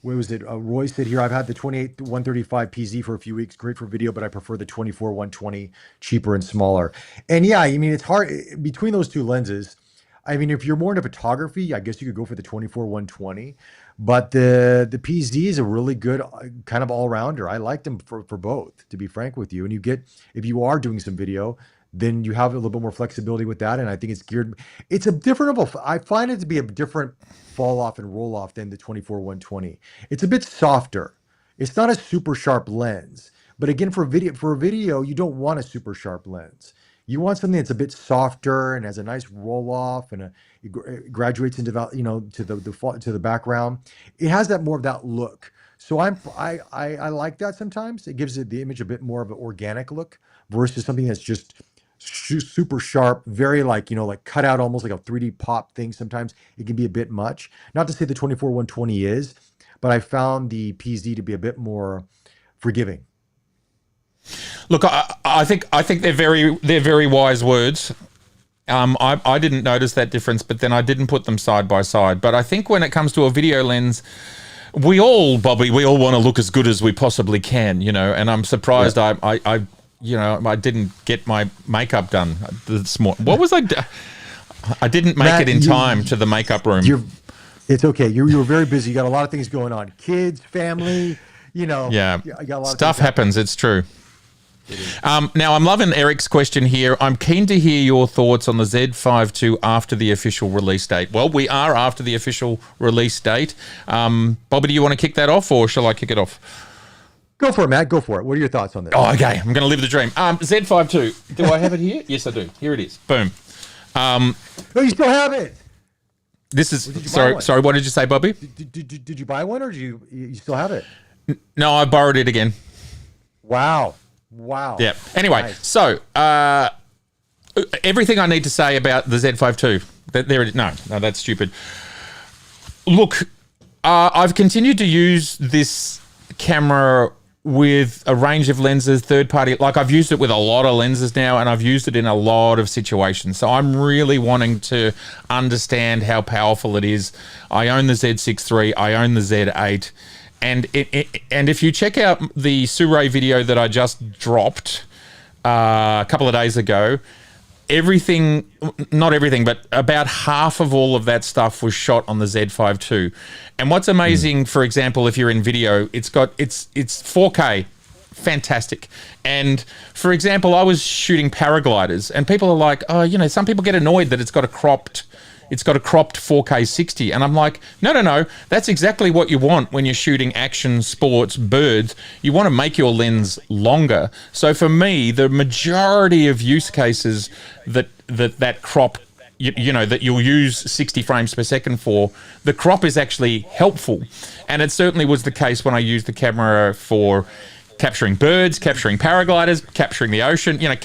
what was it? Roy said here, I've had the 28 to 135 PZ for a few weeks, great for video, but I prefer the 24 120, cheaper and smaller. And yeah, I mean, it's hard between those two lenses. I mean, if you're more into photography, I guess you could go for the 24 120. But the PZ is a really good kind of all-rounder. I like them for both, to be frank with you. And if you are doing some video, then you have a little bit more flexibility with that. And I think it's a different, I find it to be a different fall off and roll off than the 24 120. It's a bit softer. It's not a super sharp lens. But again, for a video, you don't want a super sharp lens. You want something that's a bit softer and has a nice roll off, and it graduates into to the background. It has that more of that look. So I like that sometimes. It gives the image a bit more of an organic look versus something that's just super sharp, very like cut out, almost like a 3D pop thing. Sometimes it can be a bit much. Not to say the 24 120 is, but I found the PZ to be a bit more forgiving. Look, I think they're very wise words. I didn't notice that difference, but then I didn't put them side by side. But I think when it comes to a video lens, we all want to look as good as we possibly can, and I'm surprised I didn't get my makeup done this morning. What was I didn't make it in time to the makeup room. It's okay. You were very busy. You got a lot of things going on. Kids, family, Yeah. I got a lot of stuff happens. It's true. Now, I'm loving Eric's question here. I'm keen to hear your thoughts on the Z52 after the official release date. Well, we are after the official release date. Bobby, do you want to kick that off, or shall I kick it off? Go for it, Matt. Go for it. What are your thoughts on this? Oh, okay. I'm going to live the dream. Z52. Do I have it here? Yes, I do. Here it is. Boom. No, you still have it. This is sorry. What did you say, Bobby? Did you buy one, or do you still have it? No, I borrowed it again. Wow. Yeah. Anyway, nice. So everything I need to say about the Z52. There it is. No, that's stupid. Look, I've continued to use this camera with a range of lenses, third party. Like I've used it with a lot of lenses now, and I've used it in a lot of situations. So I'm really wanting to understand how powerful it is. I own the Z6 III, I own the Z8, and and if you check out the Suray video that I just dropped a couple of days ago, everything, not everything, but about half of all of that stuff was shot on the Z52. And what's amazing, for example, if you're in video, it's 4K, fantastic. And for example, I was shooting paragliders, and people are like, oh, you know, some people get annoyed that it's got a cropped 4K 60. And I'm like, no, that's exactly what you want when you're shooting action, sports, birds. You want to make your lens longer. So for me, the majority of use cases that crop, you know, that you'll use 60 frames per second for, the crop is actually helpful. And it certainly was the case when I used the camera for capturing birds, capturing paragliders, capturing the ocean. You know,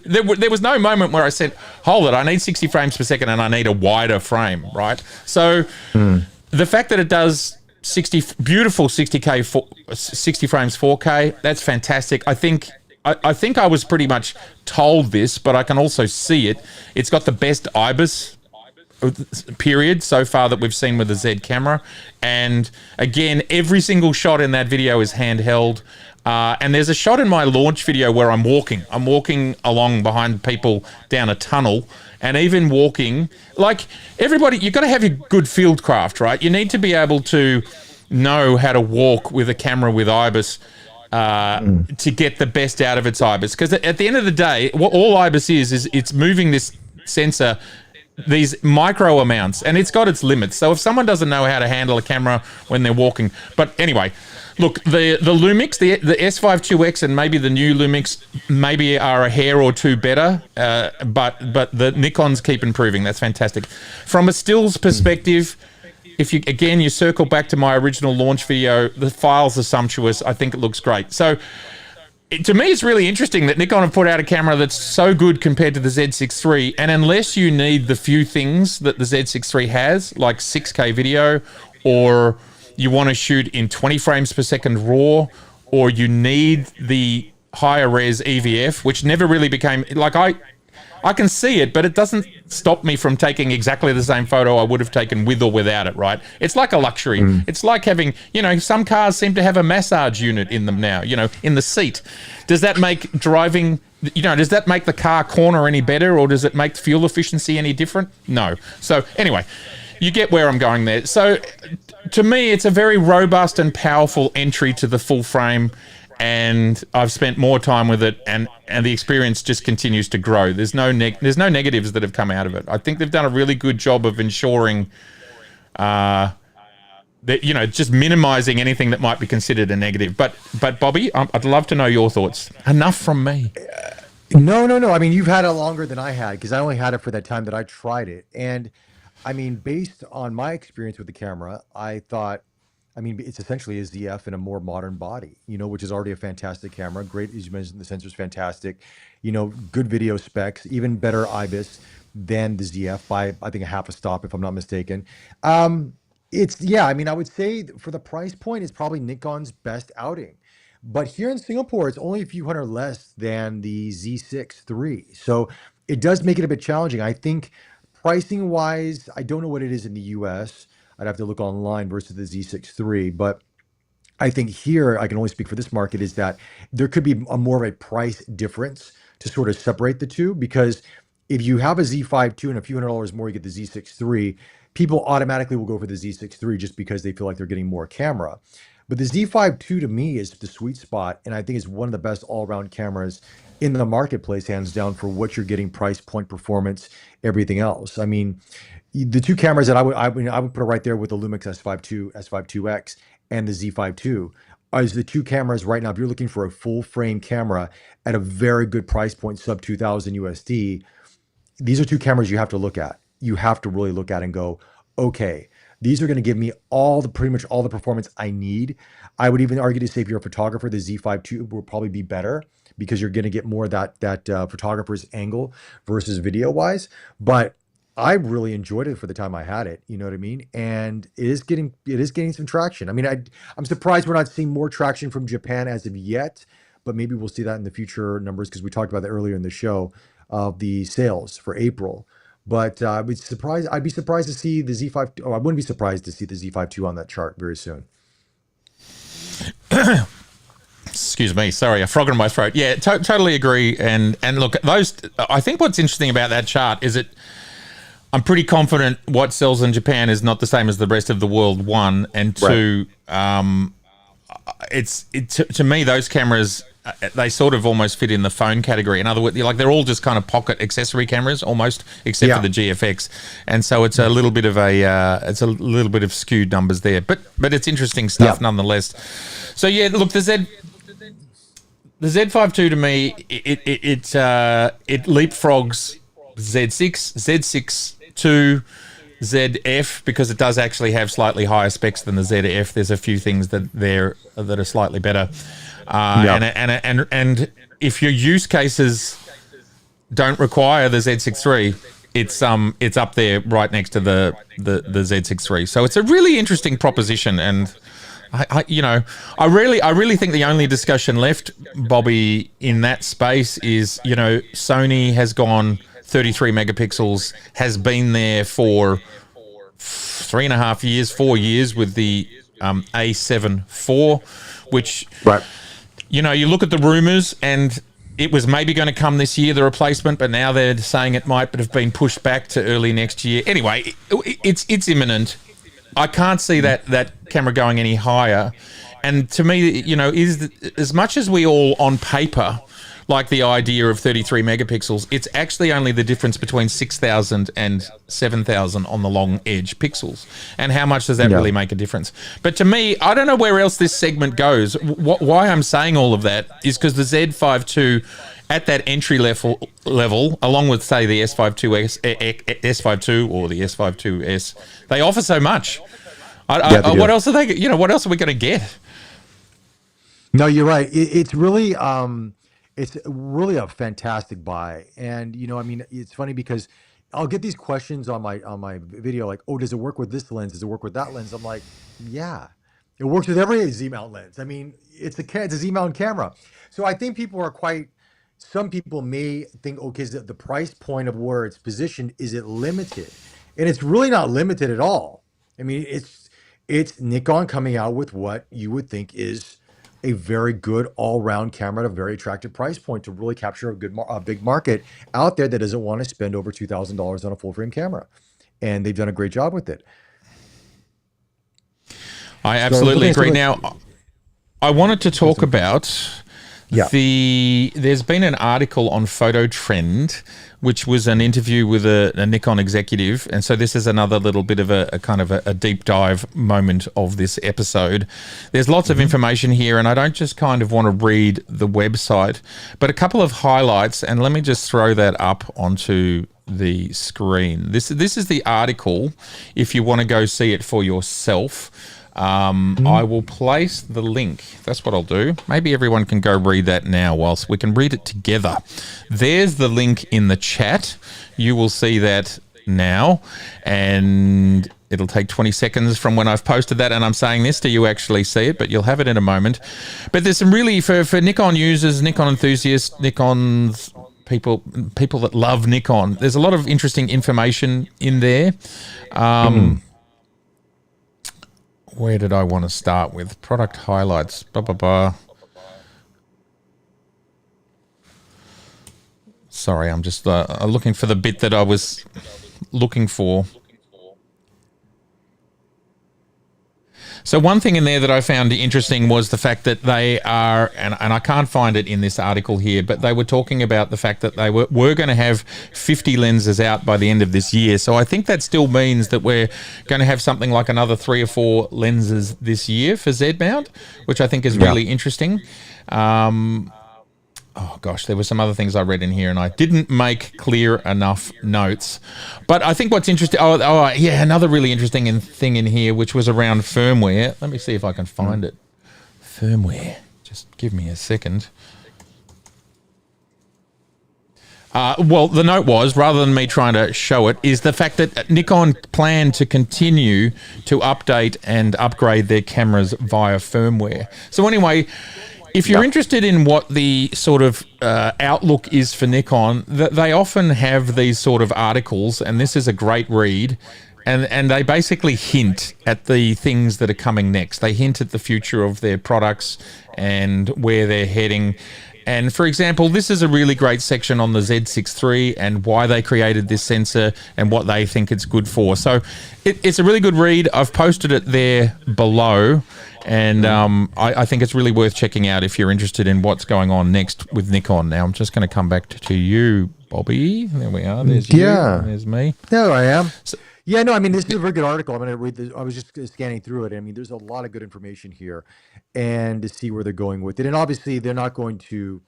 there was no moment where I said, hold it, I need 60 frames per second and I need a wider frame, right? So the fact that it does beautiful 60 frames 4K, that's fantastic. I think I was pretty much told this, but I can also see it. It's got the best IBIS period so far that we've seen with the Z camera. And again, every single shot in that video is handheld. And there's a shot in my launch video where I'm walking along behind people down a tunnel, and even walking, like everybody, you've got to have your good field craft, right? You need to be able to know how to walk with a camera with IBIS to get the best out of its IBIS. Because at the end of the day, what all IBIS is it's moving this sensor these micro amounts, and it's got its limits. So if someone doesn't know how to handle a camera when they're walking, but anyway, look, the Lumix, the S52X, and maybe the new Lumix maybe are a hair or two better, but the Nikons keep improving. That's fantastic. From a stills perspective, if you circle back to my original launch video, the files are sumptuous. I think it looks great. So to me, it's really interesting that Nikon have put out a camera that's so good compared to the Z6 III, and unless you need the few things that the Z6 III has, like 6K video, or you want to shoot in 20 frames per second RAW, or you need the higher res EVF, which never really became, like I can see it, but it doesn't stop me from taking exactly the same photo I would have taken with or without it, right? It's like a luxury. It's like having, you know, some cars seem to have a massage unit in them now, you know, in the seat. Does that make driving, you know, does that make the car corner any better, or does it make fuel efficiency any different? No. So anyway, you get where I'm going there. So to me, it's a very robust and powerful entry to the full frame, and I've spent more time with it, and the experience just continues to grow. There's no negatives that have come out of it. I think they've done a really good job of ensuring that, you know, just minimizing anything that might be considered a negative. But Bobby, I'd love to know your thoughts. Enough from me. No. I mean, you've had it longer than I had, because I only had it for that time that I tried it. And I mean, based on my experience with the camera, I thought, I mean, it's essentially a ZF in a more modern body, you know, which is already a fantastic camera. Great, as you mentioned, the sensor's fantastic, you know, good video specs, even better IBIS than the ZF by, I think, a half a stop, if I'm not mistaken. Yeah, I mean, I would say for the price point, it's probably Nikon's best outing. But here in Singapore, it's only a few hundred less than the Z6 III. So it does make it a bit challenging. I think pricing wise, I don't know what it is in the US. I'd have to look online versus the Z6 III. But I think here, I can only speak for this market, is that there could be more of a price difference to sort of separate the two. Because if you have a Z52 and a few $100s more, you get the Z6 III, people automatically will go for the Z6 III just because they feel like they're getting more camera. But the Z52 to me is the sweet spot, and I think it's one of the best all-around cameras in the marketplace, hands down, for what you're getting, price point, performance, everything else. I mean, the two cameras that I would put it right there with the Lumix S52, S52X, and the Z52 is the two cameras right now. If you're looking for a full frame camera at a very good price point, sub 2,000 USD, these are two cameras you have to look at. You have to really look at and go, okay, these are going to give me pretty much all the performance I need. I would even argue to say, if you're a photographer, the Z52 will probably be better, because you're going to get more of that photographer's angle versus video wise. But I really enjoyed it for the time I had it. You know what I mean? And it is getting some traction. I mean, I'm surprised we're not seeing more traction from Japan as of yet, but maybe we'll see that in the future numbers because we talked about that earlier in the show of the sales for April. But I'd be surprised to see the Z5. Oh, I wouldn't be surprised to see the Z52 on that chart very soon. Excuse me, sorry, a frog in my throat. Yeah, totally agree. And look, I think what's interesting about that chart is I'm pretty confident what sells in Japan is not the same as the rest of the world, one, and two, to me, those cameras, they sort of almost fit in the phone category. In other words, like they're all just kind of pocket accessory cameras almost, except for the GFX. And so it's a little bit of skewed numbers there, but it's interesting stuff nonetheless. So yeah, look, the Z52 to me, it leapfrogs Z6, Z6 ZF because it does actually have slightly higher specs than the ZF. There's a few things that are slightly better, and if your use cases don't require the Z6 III, it's up there right next to the Z6 III. So it's a really interesting proposition, and I really think the only discussion left, Bobby, in that space is, Sony has gone 33 megapixels, has been there for 3.5 years, 4 years with the A7 IV, which, you look at the rumors and it was maybe going to come this year, the replacement, but now they're saying it might have been pushed back to early next year. Anyway, it's imminent. I can't see that camera going any higher. And to me, is as much as we all on paper like the idea of 33 megapixels, it's actually only the difference between 6,000 and 7,000 on the long edge pixels. And how much does that really make a difference? But to me, I don't know where else this segment goes. Why I'm saying all of that is because the Z52 at that entry level, along with, say, the S52 or the S52S, they offer so much. What else are they? What else are we going to get? No, you're right. It's really a fantastic buy, and it's funny because I'll get these questions on my video like, oh, does it work with this lens? Does it work with that lens? I'm like, yeah, it works with every Z mount lens. I mean, it's a Z mount camera. So I think some people may think, okay, the price point of where it's positioned, is it limited? And it's really not limited at all. I mean, it's Nikon coming out with what you would think is a very good all-round camera at a very attractive price point to really capture a big market out there that doesn't want to spend over $2,000 on a full-frame camera. And they've done a great job with it. I absolutely agree. Now, I wanted to talk about there's been an article on Photo Trend, which was an interview with a Nikon executive. And so this is another little bit of a kind of a deep dive moment of this episode. There's lots of information here, and I don't just kind of want to read the website, but a couple of highlights, and let me just throw that up onto the screen. This is the article if you want to go see it for yourself. I will place the link. That's what I'll do. Maybe everyone can go read that now whilst we can read it together. There's the link in the chat. You will see that now, and it'll take 20 seconds from when I've posted that and I'm saying this to you actually see it, but you'll have it in a moment. But there's some really, for Nikon users, Nikon enthusiasts, Nikon's people that love Nikon, there's a lot of interesting information in there. Where did I want to start with? Product highlights. Sorry, I'm just looking for the bit that I was looking for. So one thing in there that I found interesting was the fact that they are, and I can't find it in this article here, but they were talking about the fact that they were going to have 50 lenses out by the end of this year. So I think that still means that we're going to have something like another 3 or 4 lenses this year for Z-mount, which I think is really interesting. Oh gosh, there were some other things I read in here and I didn't make clear enough notes. But I think what's interesting, another really interesting thing in here, which was around firmware. Let me see if I can find it. Firmware, just give me a second. Well, the note was, rather than me trying to show it, is the fact that Nikon plan to continue to update and upgrade their cameras via firmware. So anyway, if you're interested in what the sort of outlook is for Nikon, they often have these sort of articles, and this is a great read, and they basically hint at the things that are coming next. They hint at the future of their products and where they're heading. And for example, this is a really great section on the Z6 and why they created this sensor and what they think it's good for. So it's a really good read. I've posted it there below, and I think it's really worth checking out if you're interested in what's going on next with Nikon. Now, I'm just going to come back to you, Bobby. There we are. There's you. There's me. There I am. Yeah, no, I mean, this is a very good article. I'm going to read this. I was just scanning through it. I mean, there's a lot of good information here, and to see where they're going with it. And obviously, they're not going to,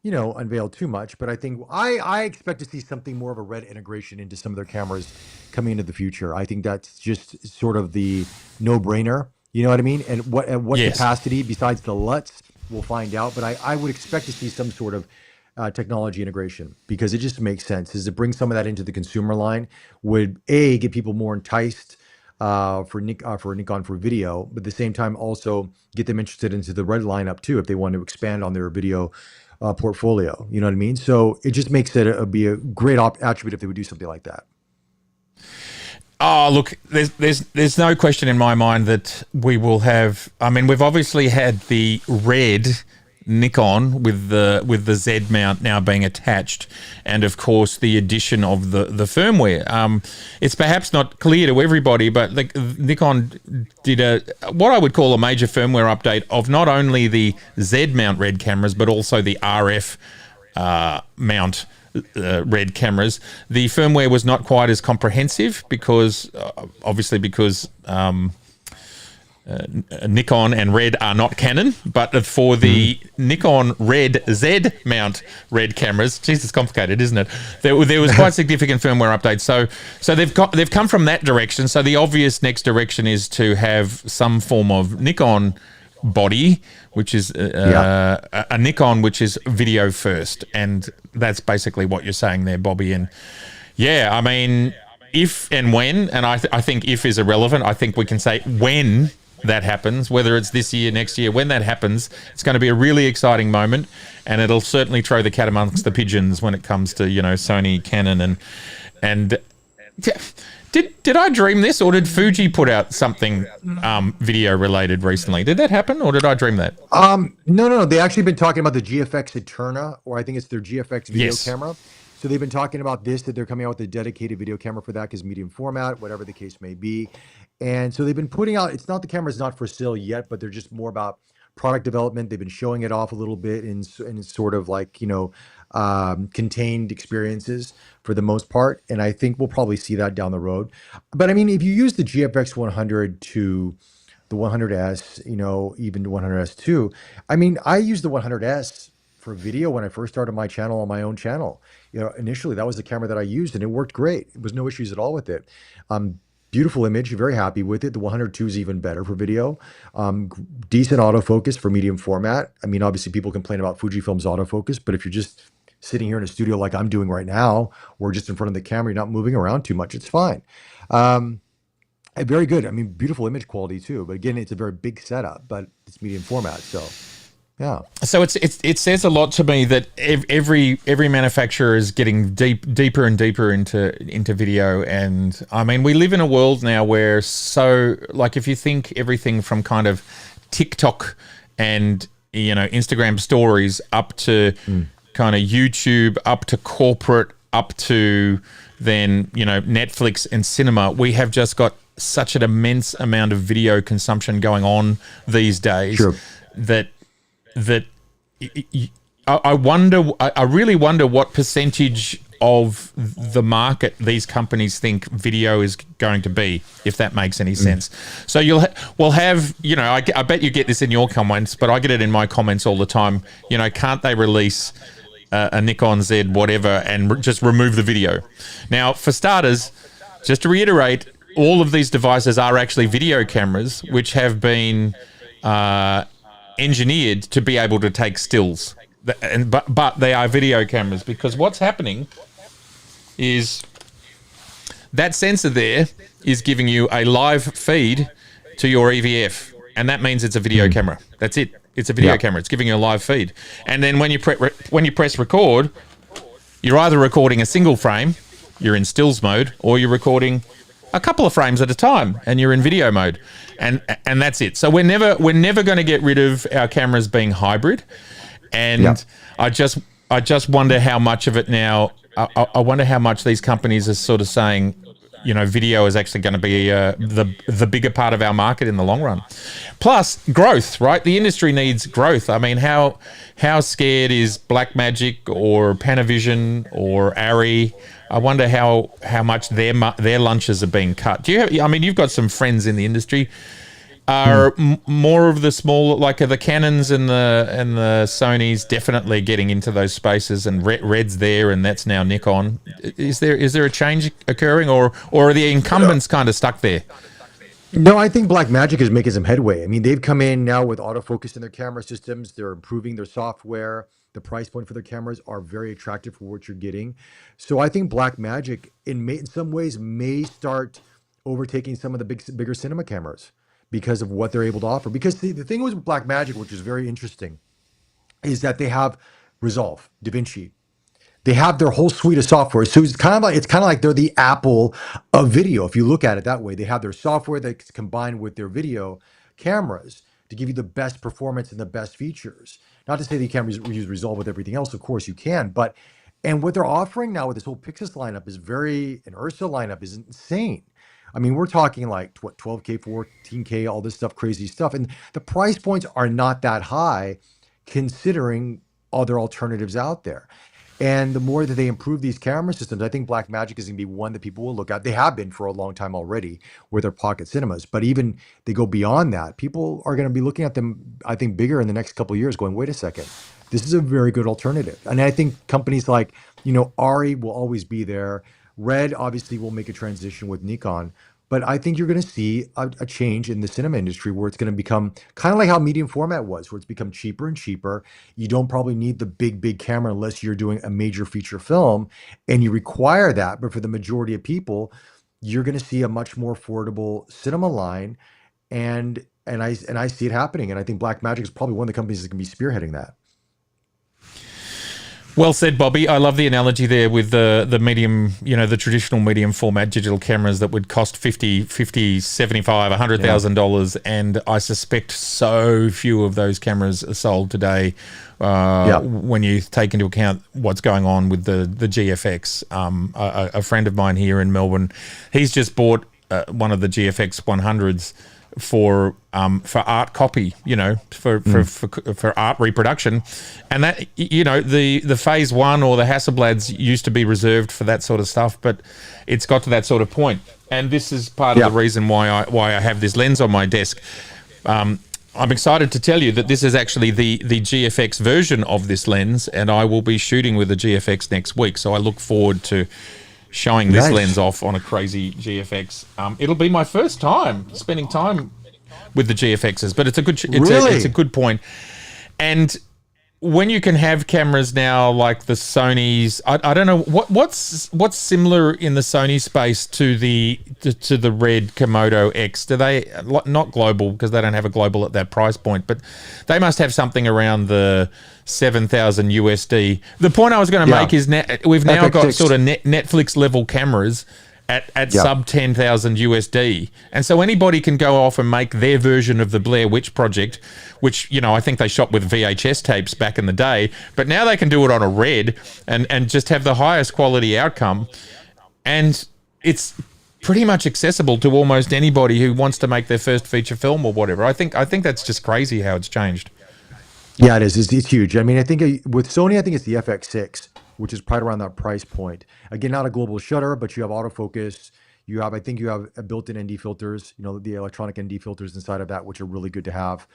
unveil too much. But I think I expect to see something more of a red integration into some of their cameras coming into the future. I think that's just sort of the no-brainer. You know what I mean? And what capacity besides the LUTs, we'll find out. But I would expect to see some sort of technology integration, because it just makes sense. Is to bring some of that into the consumer line would get people more enticed for Nikon for video, but at the same time also get them interested into the red lineup too if they want to expand on their video portfolio. You know what I mean? So it just makes it be a great attribute if they would do something like that. Oh, look, there's no question in my mind that we will have. I mean, we've obviously had the red Nikon with the Z mount now being attached, and of course the addition of the firmware. It's perhaps not clear to everybody, but Nikon did what I would call a major firmware update of not only the Z mount red cameras but also the RF mount red cameras. The firmware was not quite as comprehensive because Nikon and Red are not Canon, but for the Nikon Red Z mount red cameras, geez, it's complicated, isn't it? There was quite significant firmware updates. So they've come from that direction. So the obvious next direction is to have some form of Nikon body, which is a Nikon which is video first, and that's basically what you're saying there, Bobby. And yeah, I mean, if and when, and I think if is irrelevant. I think we can say when that happens, whether it's this year, next year, when that happens, it's going to be a really exciting moment, and it'll certainly throw the cat amongst the pigeons when it comes to, Sony, Canon, and did I dream this, or did Fuji put out something video related recently? Did that happen, or did I dream that? No. They actually been talking about the GFX Eterna, or I think it's their GFX video camera. So they've been talking about this, that they're coming out with a dedicated video camera for that because medium format, whatever the case may be. And so they've been putting out, the camera's not for sale yet, but they're just more about product development. They've been showing it off a little bit in sort of like, contained experiences for the most part. And I think we'll probably see that down the road. But I mean, if you use the GFX 100 to the 100S, even the 100S2, I mean, I use the 100S for video when I first started my channel on my own channel. Initially that was the camera that I used, and it worked great. There was no issues at all with it. Beautiful image, very happy with it. The 102 is even better for video. Decent autofocus for medium format. I mean, obviously people complain about Fujifilm's autofocus, but if you're just sitting here in a studio like I'm doing right now, or just in front of the camera, you're not moving around too much, it's fine. Very good. I mean, beautiful image quality too. But again, it's a very big setup, but it's medium format, so. Yeah. So it says a lot to me that every manufacturer is getting deeper and deeper into video, and I mean, we live in a world now where if you think everything from kind of TikTok and Instagram stories up to kind of YouTube, up to corporate, up to then Netflix and cinema, we have just got such an immense amount of video consumption going on these days. Sure. that I really wonder what percentage of the market these companies think video is going to be, if that makes any sense. So we'll have, I bet you get this in your comments, but I get it in my comments all the time. Can't they release a Nikon Z whatever and just remove the video? Now, for starters, just to reiterate, all of these devices are actually video cameras, which have been engineered to be able to take stills. But they are video cameras, because what's happening is that sensor there is giving you a live feed to your EVF, and that means it's a video camera. That's it. It's a video camera. It's giving you a live feed. And then when you press record, you're either recording a single frame, you're in stills mode, or you're recording a couple of frames at a time and you're in video mode. And that's it. So we're never going to get rid of our cameras being hybrid. And I just wonder how much of it now. I wonder how much these companies are sort of saying, you know, video is actually going to be the bigger part of our market in the long run. Plus growth, right? The industry needs growth. I mean, how scared is Blackmagic or Panavision or Arri? I wonder how much their lunches are being cut. Do you have? I mean, you've got some friends in the industry. Are more of the small, like, are the Canons and the Sonys definitely getting into those spaces, and Red's there, and that's now Nikon. Is there a change occurring, or are the incumbents kind of stuck there? No, I think Blackmagic is making some headway. I mean, they've come in now with autofocus in their camera systems. They're improving their software. The price point for their cameras are very attractive for what you're getting. So I think Blackmagic, in some ways, may start overtaking some of the bigger cinema cameras because of what they're able to offer. Because the thing with Blackmagic, which is very interesting, is that they have Resolve, DaVinci. They have their whole suite of software. So it's kind of like they're the Apple of video. If you look at it that way, they have their software that's combined with their video cameras to give you the best performance and the best features. Not to say that you can't use Resolve with everything else. Of course you can, but and what they're offering now with this whole Pixis lineup is an Ursa lineup is insane. I mean, we're talking like 12K, 14K, all this stuff, crazy stuff. And the price points are not that high considering other alternatives out there. And the more that they improve these camera systems, I think Blackmagic is going to be one that people will look at. They have been for a long time already with their pocket cinemas. But even they go beyond that, people are going to be looking at them, I think, bigger in the next couple of years going, wait a second, this is a very good alternative. And I think companies like, Arri will always be there. Red obviously will make a transition with Nikon. But I think you're going to see a change in the cinema industry where it's going to become kind of like how medium format was, where it's become cheaper and cheaper. You don't probably need the big camera unless you're doing a major feature film, and you require that. But for the majority of people, you're going to see a much more affordable cinema line, and I see it happening. And I think Blackmagic is probably one of the companies that can be spearheading that. Well said, Bobby. I love the analogy there with the medium, the traditional medium format digital cameras that would cost $50, $75, $100,000. And I suspect so few of those cameras are sold today when you take into account what's going on with the GFX. A friend of mine here in Melbourne, he's just bought one of the GFX 100s for art copy, for art reproduction, and that the phase one or the Hasselblads used to be reserved for that sort of stuff, but it's got to that sort of point, and this is part of the reason why I have this lens on my desk. I'm excited to tell you that this is actually the GFX version of this lens, and I will be shooting with the GFX next week, so I look forward to showing this lens off on a crazy GFX. It'll be my first time spending time with the GFXs, but it's a good point. And when you can have cameras now like the Sonys, I don't know what's similar in the Sony space to the Red Komodo X. Do they not global because they don't have a global at that price point, but they must have something around the 7,000 USD. The point I was going to make is we've now got sort of Netflix level cameras at sub 10,000 USD. And so anybody can go off and make their version of the Blair Witch Project, which, I think they shot with VHS tapes back in the day, but now they can do it on a Red and just have the highest quality outcome. And it's pretty much accessible to almost anybody who wants to make their first feature film or whatever. I think that's just crazy how it's changed. Yeah, it is. It's huge. I mean, I think with Sony, I think it's the FX6, which is right around that price point. Again, not a global shutter, but you have autofocus. I think you have built-in ND filters, the electronic ND filters inside of that, which are really good to have.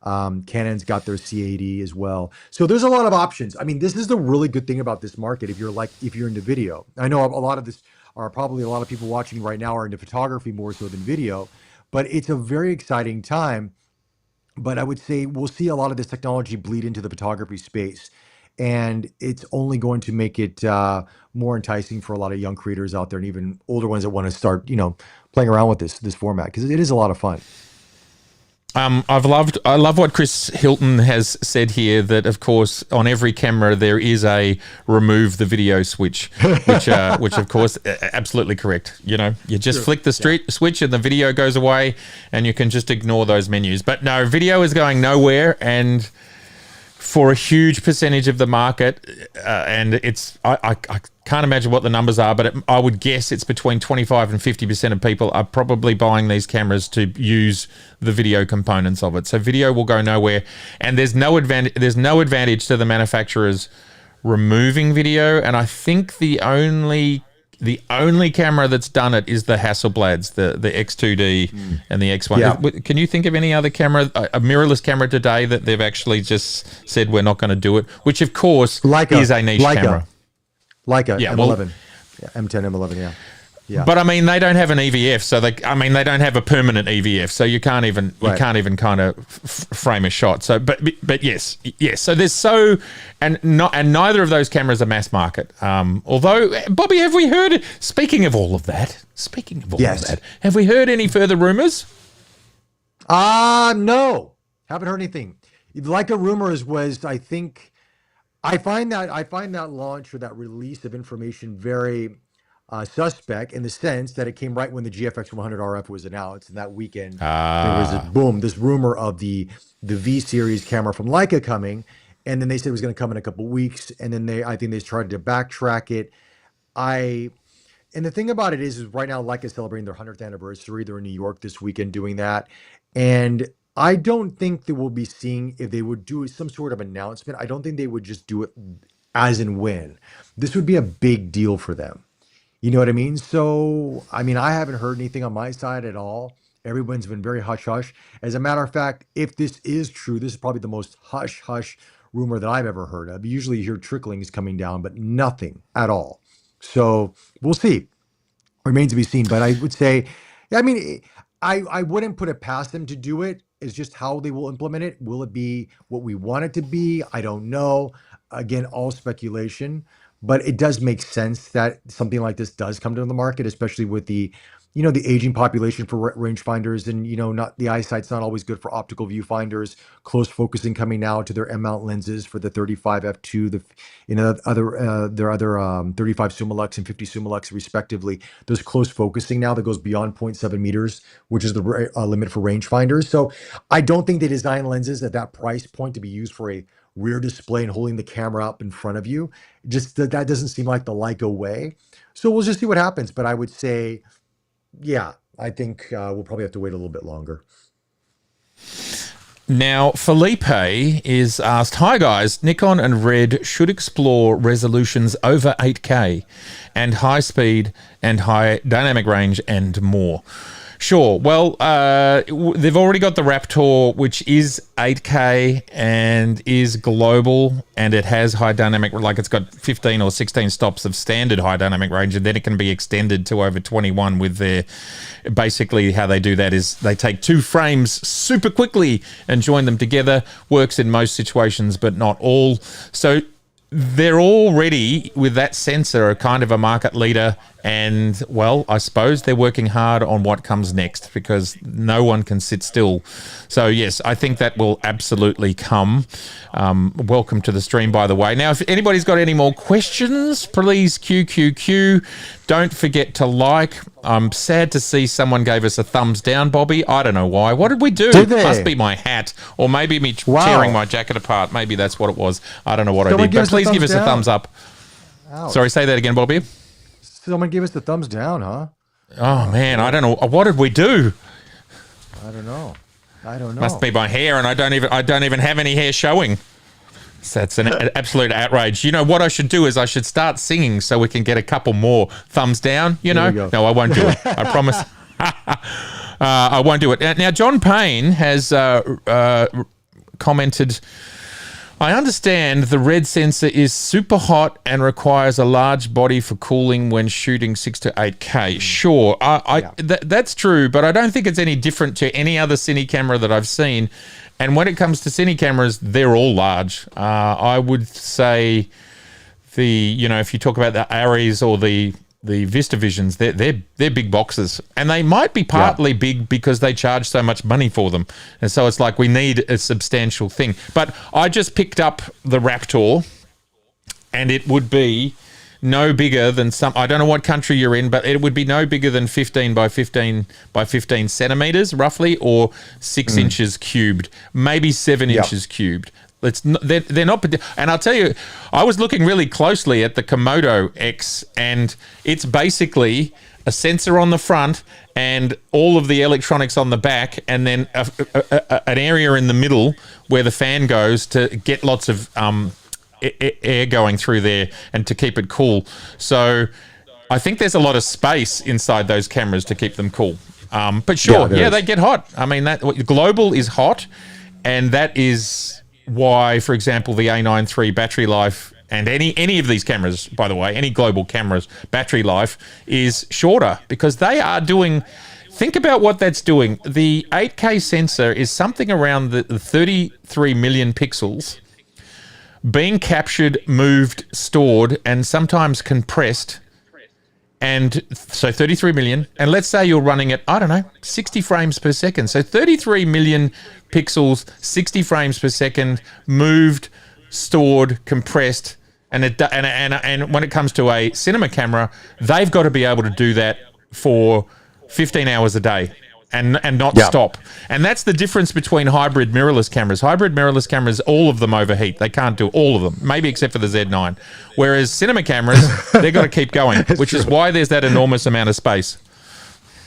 Canon's got their C80 as well. So there's a lot of options. I mean, this is the really good thing about this market. If you're into video, I know a lot of this are probably a lot of people watching right now are into photography more so than video, but it's a very exciting time. But I would say we'll see a lot of this technology bleed into the photography space. and it's only going to make it more enticing for a lot of young creators out there, and even older ones that want to start, playing around with this format, because it is a lot of fun. I love what Chris Hilton has said here, that of course on every camera there is a remove the video switch, which of course absolutely correct. You just flick the switch and the video goes away, and you can just ignore those menus. But no, video is going nowhere, and for a huge percentage of the market, and I can't imagine what the numbers are, but I would guess it's between 25 and 50% of people are probably buying these cameras to use the video components of it. So video will go nowhere, and there's no advantage to the manufacturers removing video. And I think the only camera that's done it is the Hasselblads, the X2D and the X1. Yeah. Can you think of any other camera, a mirrorless camera today, that they've actually just said we're not going to do it? Which of course is a niche camera. Leica M11, M10, M11, yeah. But I mean, they don't have an EVF, so they don't have a permanent EVF, so you can't even kind of frame a shot. So, but yes. So there's and neither of those cameras are mass market. Although, Bobby, have we heard? Speaking of all of that, have we heard any further rumors? No, haven't heard anything. Like a rumor was, I think, I find that launch or that release of information very suspect, in the sense that it came right when the GFX 100 RF was announced, and that weekend there was this rumor of the V series camera from Leica coming, and then they said it was going to come in a couple of weeks, and then I think they tried to backtrack it. And the thing about it is right now Leica is celebrating their 100th anniversary. They're in New York this weekend doing that, and I don't think that we'll be seeing, if they would do some sort of announcement, I don't think they would just do it as and when. This would be a big deal for them. You know what I mean? So, I haven't heard anything on my side at all. Everyone's been very hush-hush. As a matter of fact, if this is true, this is probably the most hush-hush rumor that I've ever heard of. Usually you hear tricklings coming down, but nothing at all. So, we'll see. Remains to be seen. But I would say, I wouldn't put it past them to do it. It's just how they will implement it. Will it be what we want it to be? I don't know. Again, all speculation. But it does make sense that something like this does come to the market, especially with the aging population for rangefinders, and not the eyesight's not always good for optical viewfinders. Close focusing coming now to their M-mount lenses for the 35 f2, their other 35 Summilux and 50 Summilux respectively. There's close focusing now that goes beyond 0.7 meters, which is the limit for rangefinders. So I don't think they design lenses at that price point to be used for a rear display and holding the camera up in front of you. Just that doesn't seem like the Leica way. So we'll just see what happens. But I would say, yeah, I think we'll probably have to wait a little bit longer. Now, Felipe is asked, hi guys, Nikon and Red should explore resolutions over 8K and high speed and high dynamic range and more. Sure. Well, they've already got the Raptor, which is 8K and is global, and it has high dynamic, like it's got 15 or 16 stops of standard high dynamic range, and then it can be extended to over 21 with their, basically how they do that is they take two frames super quickly and join them together. Works in most situations, but not all. So they're already, with that sensor, kind of a market leader, and, well, I suppose they're working hard on what comes next, because no one can sit still. So, yes, I think that will absolutely come. Welcome to the stream, by the way. Now, if anybody's got any more questions, please QQQ. Don't forget to like. I'm sad to see someone gave us a thumbs down, Bobby. I don't know why. What did we do? Did they? Must be my hat, or maybe me tearing my jacket apart. Maybe that's what it was. I don't know what I did. But please give us a thumbs up. Ouch. Sorry, say that again, Bobby. Someone gave us the thumbs down, huh? Oh, man, I don't know. What did we do? I don't know. Must be my hair, and I don't even have any hair showing. So that's an absolute outrage. You know what I should do is I should start singing so we can get a couple more thumbs down. No, I won't do it. I promise. I won't do it. Now, John Payne has commented I understand the red sensor is super hot and requires a large body for cooling when shooting 6 to 8K. Sure, that's true, but I don't think it's any different to any other cine camera that I've seen. And when it comes to cine cameras, they're all large. I would say if you talk about the Arris or the VistaVisions, they're big boxes, and they might be partly big because they charge so much money for them, and so it's like we need a substantial thing. But I just picked up the Raptor, and it would be no bigger than I don't know what country you're in, but it would be no bigger than 15 by 15 by 15 centimeters roughly, or 6 inches cubed, maybe 7 inches cubed. They're not, and I'll tell you, I was looking really closely at the Komodo X, and it's basically a sensor on the front and all of the electronics on the back, and then an area in the middle where the fan goes to get lots of air going through there and to keep it cool. So I think there's a lot of space inside those cameras to keep them cool. But sure, they get hot. I mean, that global is hot, and that is why, for example, the A9 III battery life, and any of these cameras, by the way, any global cameras, battery life is shorter, because they are doing, think about what that's doing. The 8K sensor is something around the 33 million pixels being captured, moved, stored, and sometimes compressed. And so 33 million, and let's say you're running at, 60 frames per second. So 33 million pixels, 60 frames per second, moved, stored, compressed. And when it comes to a cinema camera, they've got to be able to do that for 15 hours a day and not stop. And that's the difference between hybrid mirrorless cameras. Hybrid mirrorless cameras, all of them overheat. They can't do all of them, maybe except for the Z9. Whereas cinema cameras, they've got to keep going, which is why there's that enormous amount of space.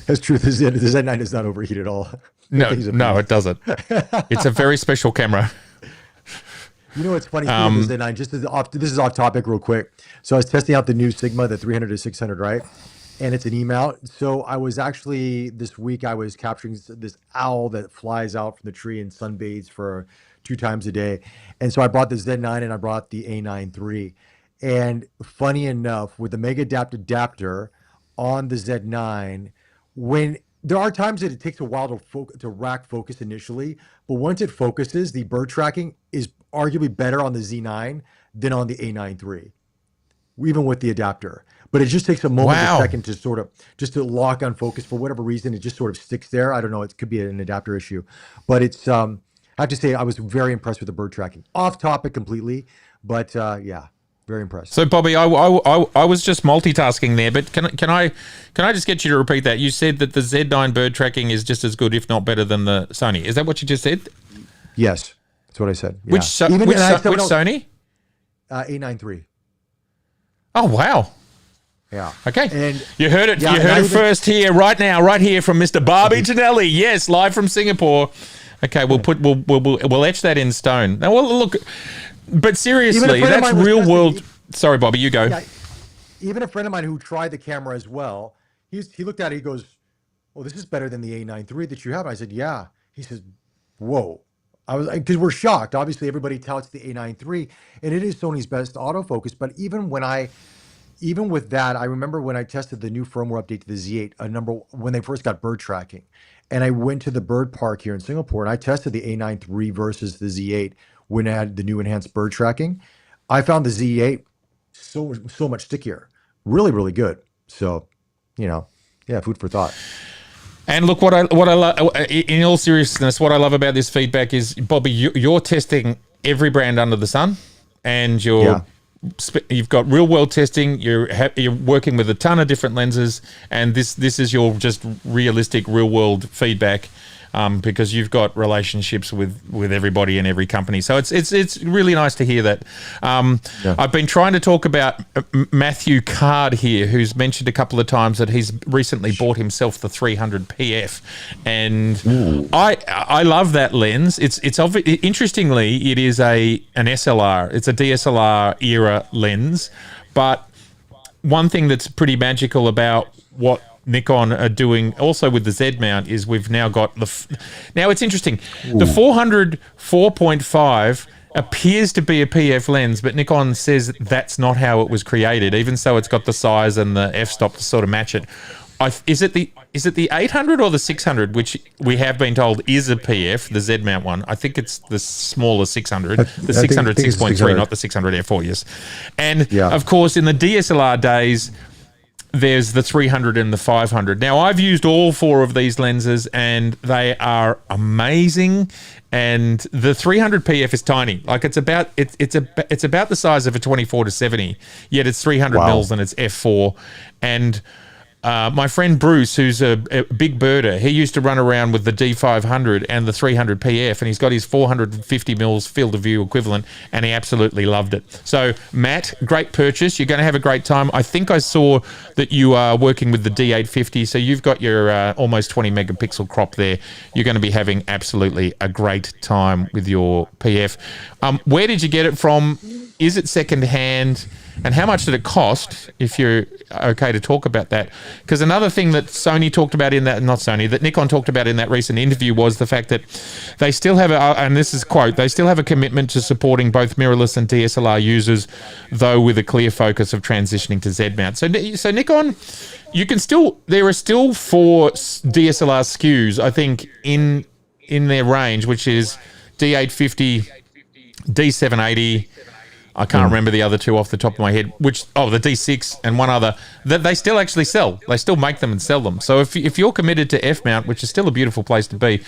That's true. The Z9 does not overheat at all. No, it doesn't. It's a very special camera. You know what's funny? The Z9, this is off topic real quick. So I was testing out the new Sigma, the 300 to 600, right? And it's an E-mount. So I was actually, this week, I was capturing this owl that flies out from the tree and sunbathes for 2 times a day. And so I brought the Z9 and I brought the A9 III. And funny enough, with the Mega Adapt adapter on the Z9, when there are times that it takes a while to rack focus initially, but once it focuses, the bird tracking is arguably better on the Z9 than on the A9 III, even with the adapter. But it just takes a moment, a second to sort of just to lock on focus for whatever reason. It just sort of sticks there. I don't know. It could be an adapter issue, but it's. I have to say I was very impressed with the bird tracking. Off topic completely, but very impressed. So Bobby, I was just multitasking there, but can I just get you to repeat that? You said that the Z9 bird tracking is just as good, if not better, than the Sony. Is that what you just said? Yes, that's what I said. Yeah. Which Sony? A9 III. Oh wow. Yeah. Okay. And you heard it. You heard it first here, right now, right here from Mr. Barbie Tonelli. Yes, live from Singapore. Okay, we'll etch that in stone. Now, well, look, but seriously, that's real world. Sorry, Bobby, you go. Yeah, even a friend of mine who tried the camera as well, he looked at it. He goes, "Well, this is better than the A9 III that you have." And I said, "Yeah." He says, "Whoa." I was, because we're shocked. Obviously, everybody touts the A9 III, and it is Sony's best autofocus. But even with that, I remember when I tested the new firmware update to the Z8, when they first got bird tracking, and I went to the bird park here in Singapore, and I tested the A9 III versus the Z8 when it had the new enhanced bird tracking. I found the Z8 so much stickier, really, really good. So, food for thought. And look, what I love, in all seriousness, what I love about this feedback is, Bobby, you're testing every brand under the sun, and you've got real world testing. You're working with a ton of different lenses, and this is your just realistic real world feedback, because you've got relationships with everybody in every company. So it's really nice to hear that. I've been trying to talk about Matthew Card here, who's mentioned a couple of times that he's recently bought himself the 300 PF, and I love that lens. Interestingly, it is an SLR. It's a DSLR era lens, but one thing that's pretty magical about what Nikon are doing also with the Z mount is we've now got now it's interesting. The 400 4.5 appears to be a PF lens, but Nikon says that's not how it was created. Even so, it's got the size and the f-stop to sort of match it. Is it the 800 or the 600, which we have been told is a PF, the Z mount one? I think it's the smaller 600, the 600 6.3, not the 600 F4. Yes, and of course in the DSLR days, there's the 300 and the 500. Now, I've used all four of these lenses, and they are amazing. And the 300 PF is tiny. Like it's about the size of a 24-70. Yet it's 300 mils and it's f4. And my friend Bruce, who's a big birder, he used to run around with the D500 and the 300 PF, and he's got his 450 mils field of view equivalent, and he absolutely loved it. So, Matt, great purchase. You're going to have a great time. I think I saw that you are working with the D850, so you've got your almost 20 megapixel crop there. You're going to be having absolutely a great time with your PF. Where did you get it from? Is it secondhand? And how much did it cost, if you're okay to talk about that? Because another thing that that Nikon talked about in that recent interview was the fact that they still have, and this is quote, they still have a commitment to supporting both mirrorless and DSLR users, though with a clear focus of transitioning to Z mount. So Nikon, there are still 4 DSLR SKUs, I think, in their range, which is D850, D780, I can't remember the other 2 off the top of my head, the D6 and one other, that they still actually sell. They still make them and sell them. So if you're committed to F-mount, which is still a beautiful place to be,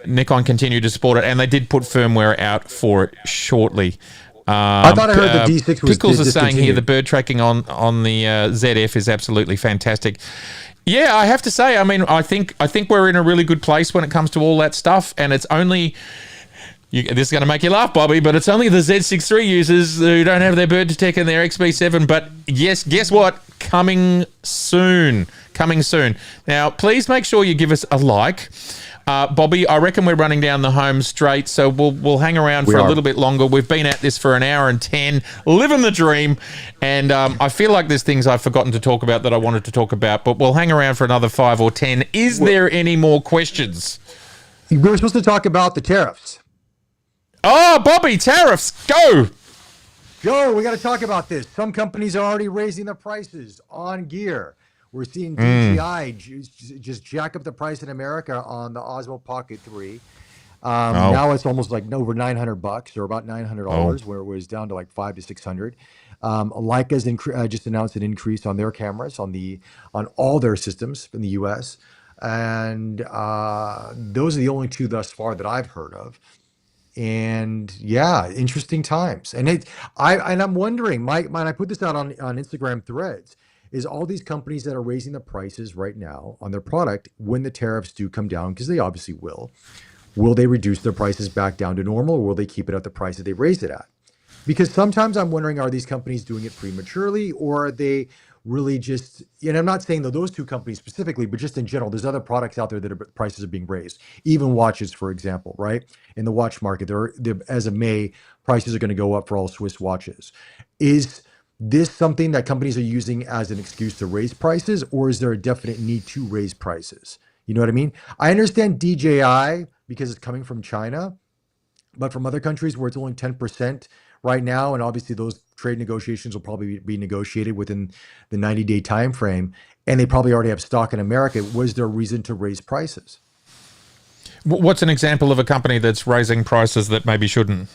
Nikon continue to support it, and they did put firmware out for it shortly. I thought I heard the D6 was Pickles is saying here the bird tracking on the ZF is absolutely fantastic. Yeah, I have to say, I mean, I think we're in a really good place when it comes to all that stuff, and it's only... this is going to make you laugh, Bobby, but it's only the Z63 users who don't have their bird detect and their XB7. But yes, guess what? Coming soon. Now, please make sure you give us a like. Bobby, I reckon we're running down the home straight, so we'll hang around for a little bit longer. We've been at this for an hour and 10, living the dream, and I feel like there's things I've forgotten to talk about that I wanted to talk about, but we'll hang around for another 5 or 10. Is there any more questions? We were supposed to talk about the tariffs. Oh, Bobby, tariffs, go! Joe, we got to talk about this. Some companies are already raising the prices on gear. We're seeing DJI just jack up the price in America on the Osmo Pocket 3. Now it's almost like over $900 or about $900, where it was down to like $500 to $600. Leica's just announced an increase on their cameras on all their systems in the U.S. And those are the only 2 thus far that I've heard of. And yeah, interesting times. And I'm wondering, when I put this out on Instagram Threads, is all these companies that are raising the prices right now on their product, when the tariffs do come down, because they obviously will they reduce their prices back down to normal, or will they keep it at the price that they raised it at? Because sometimes I'm wondering, are these companies doing it prematurely, or are they really just, and I'm not saying those 2 companies specifically, but just in general, there's other products out there that prices are being raised. Even watches, for example, right? In the watch market, as of May, prices are going to go up for all Swiss watches. Is this something that companies are using as an excuse to raise prices, or is there a definite need to raise prices? You know what I mean? I understand DJI because it's coming from China, but from other countries where it's only 10% right now, and obviously those trade negotiations will probably be negotiated within the 90-day time frame, and they probably already have stock in America. Was there a reason to raise prices? What's an example of a company that's raising prices that maybe shouldn't?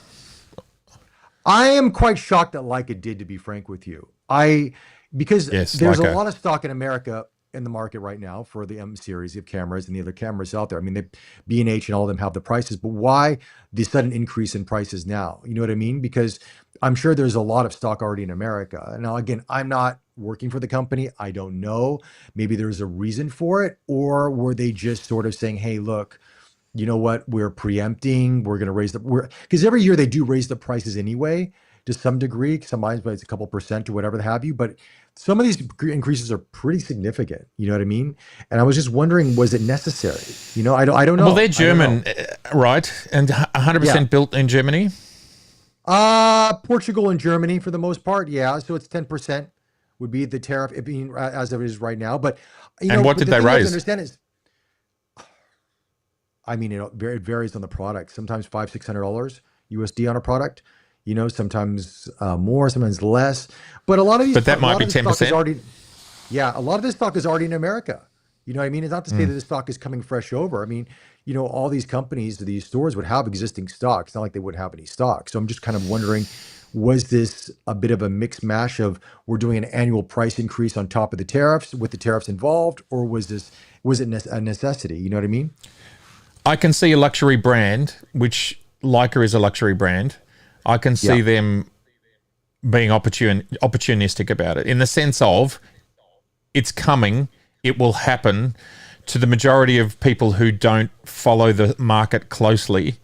I am quite shocked that Leica did, to be frank with you. Because there's Leica. A lot of stock in America in the market right now for the M series of cameras and the other cameras out there. I mean, B&H and all of them have the prices, but why the sudden increase in prices now? You know what I mean? Because I'm sure there's a lot of stock already in America. Now, again, I'm not working for the company. I don't know. Maybe there's a reason for it, or were they just sort of saying, hey, look, you know what? We're preempting. We're going to raise because every year they do raise the prices anyway, to some degree. Sometimes it's a couple percent or whatever have you, but some of these increases are pretty significant. You know what I mean? And I was just wondering, was it necessary? You know, I don't know. Well, they're German, right? And 100% built in Germany? Portugal and Germany for the most part. Yeah. So it's 10% would be the tariff, it being as it is right now. But, what did they raise? Understand is, I mean, it varies on the product. Sometimes $500, $600. USD on a product. You know, sometimes more, sometimes less. But a lot of these, But that might be stock is 10%. already, yeah, a lot of this stock is already in America. You know what I mean? It's not to say that this stock is coming fresh over. I mean, you know, all these companies, these stores would have existing stock. It's not like they wouldn't have any stock. So I'm just kind of wondering, was this a bit of a mix mash of we're doing an annual price increase on top of the tariffs with the tariffs involved, or was it a necessity? You know what I mean? I can see a luxury brand, which Leica is a luxury brand. I can Yeah. see them being opportunistic about it in the sense of it's coming, it will happen. To the majority of people who don't follow the market closely,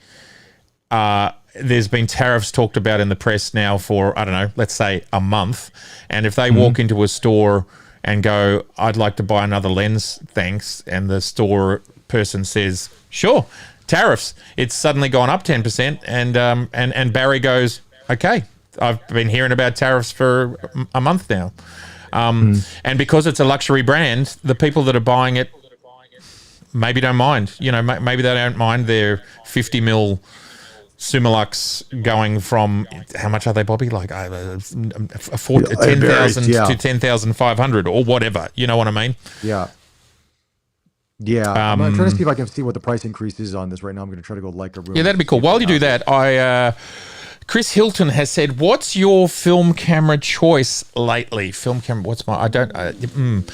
there's been tariffs talked about in the press now for, I don't know, let's say a month. And if they walk into a store and go, I'd like to buy another lens, thanks, and the store person says, sure, tariffs, it's suddenly gone up 10%. And Barry goes, okay, I've been hearing about tariffs for a month now. And because it's a luxury brand, the people that are buying it maybe don't mind. You know, maybe they don't mind their 50 mil Summilux going from, how much are they, Bobby? Like It varies, 10,000 yeah. to 10,500 or whatever. You know what I mean? Yeah. Yeah. I'm trying to see if I can see what the price increase is on this right now. I'm going to try to go like a room. Yeah, that'd be cool. While you do that, Chris Hilton has said, "What's your film camera choice lately?" Film camera. What's my? I don't.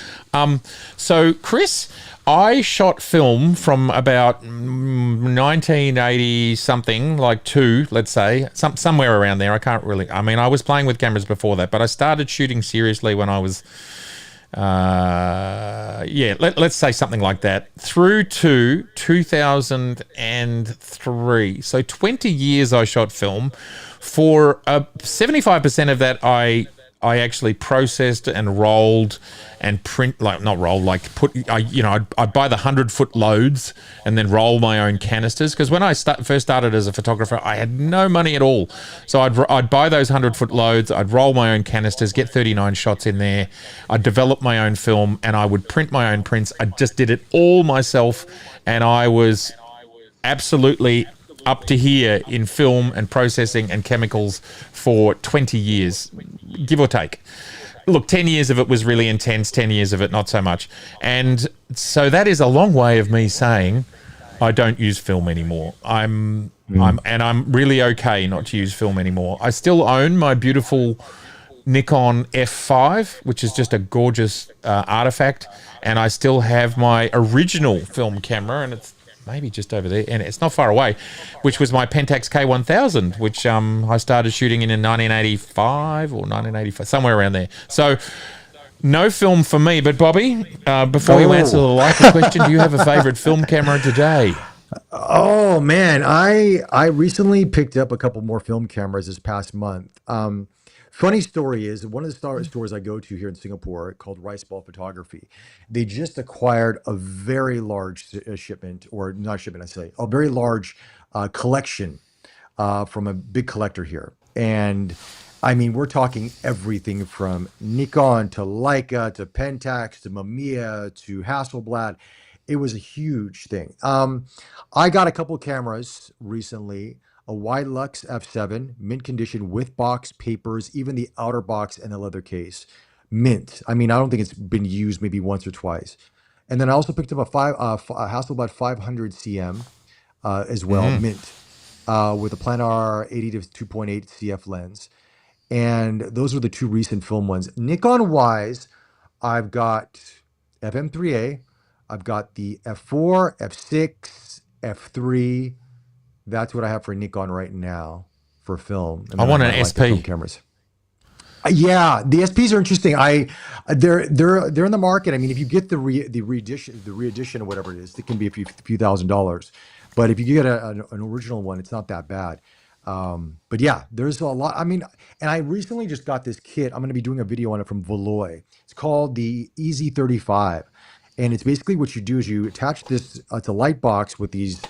So Chris, I shot film from about 1980 something, like two, let's say, somewhere around there. I can't really. I mean, I was playing with cameras before that, but I started shooting seriously when I was. Let's say something like that, through to 2003. So 20 years I shot film. For 75% of that, I actually processed and rolled and print, like not rolled, like I'd buy the 100-foot loads and then roll my own canisters. Because when I first started as a photographer, I had no money at all. So I'd buy those 100-foot loads, I'd roll my own canisters, get 39 shots in there. I'd develop my own film and I would print my own prints. I just did it all myself, and I was absolutely up to here in film and processing and chemicals for 20 years, give or take. Look, 10 years of it was really intense, 10 years of it not so much. And so that is a long way of me saying I don't use film anymore. I'm really okay not to use film anymore. I still own my beautiful Nikon F5, which is just a gorgeous artifact, and I still have my original film camera, and it's maybe just over there, and it's not far away, which was my Pentax K1000, which I started shooting in 1985 or 1985, somewhere around there. So no film for me. But Bobby, before you answer the Leica question, do you have a favorite film camera today? Oh man, I recently picked up a couple more film cameras this past month. Funny story is one of the stores I go to here in Singapore called Rice Ball Photography. They just acquired a very large shipment, or not shipment, I say, a very large collection from a big collector here. And I mean, we're talking everything from Nikon to Leica to Pentax to Mamiya to Hasselblad. It was a huge thing. I got a couple cameras recently, a Lux F7, mint condition with box, papers, even the outer box and the leather case. Mint. I mean, I don't think it's been used maybe once or twice. And then I also picked up a Hasselblad 500 CM as well, mint, with a planar 80 to 2.8 CF lens. And those are the two recent film ones. Nikon wise, I've got FM3A, I've got the F4, F6, F3. That's what I have for Nikon right now for film. And I then want I an have like the SP. film cameras. Yeah, the SPs are interesting. They're in the market. I mean, if you get the reedition or whatever it is, it can be a few $1,000s. But if you get an original one, it's not that bad. But yeah, there's a lot. I mean, and I recently just got this kit. I'm going to be doing a video on it from Valoy. It's called the EZ35, and it's basically what you do is you attach this. It's a light box with these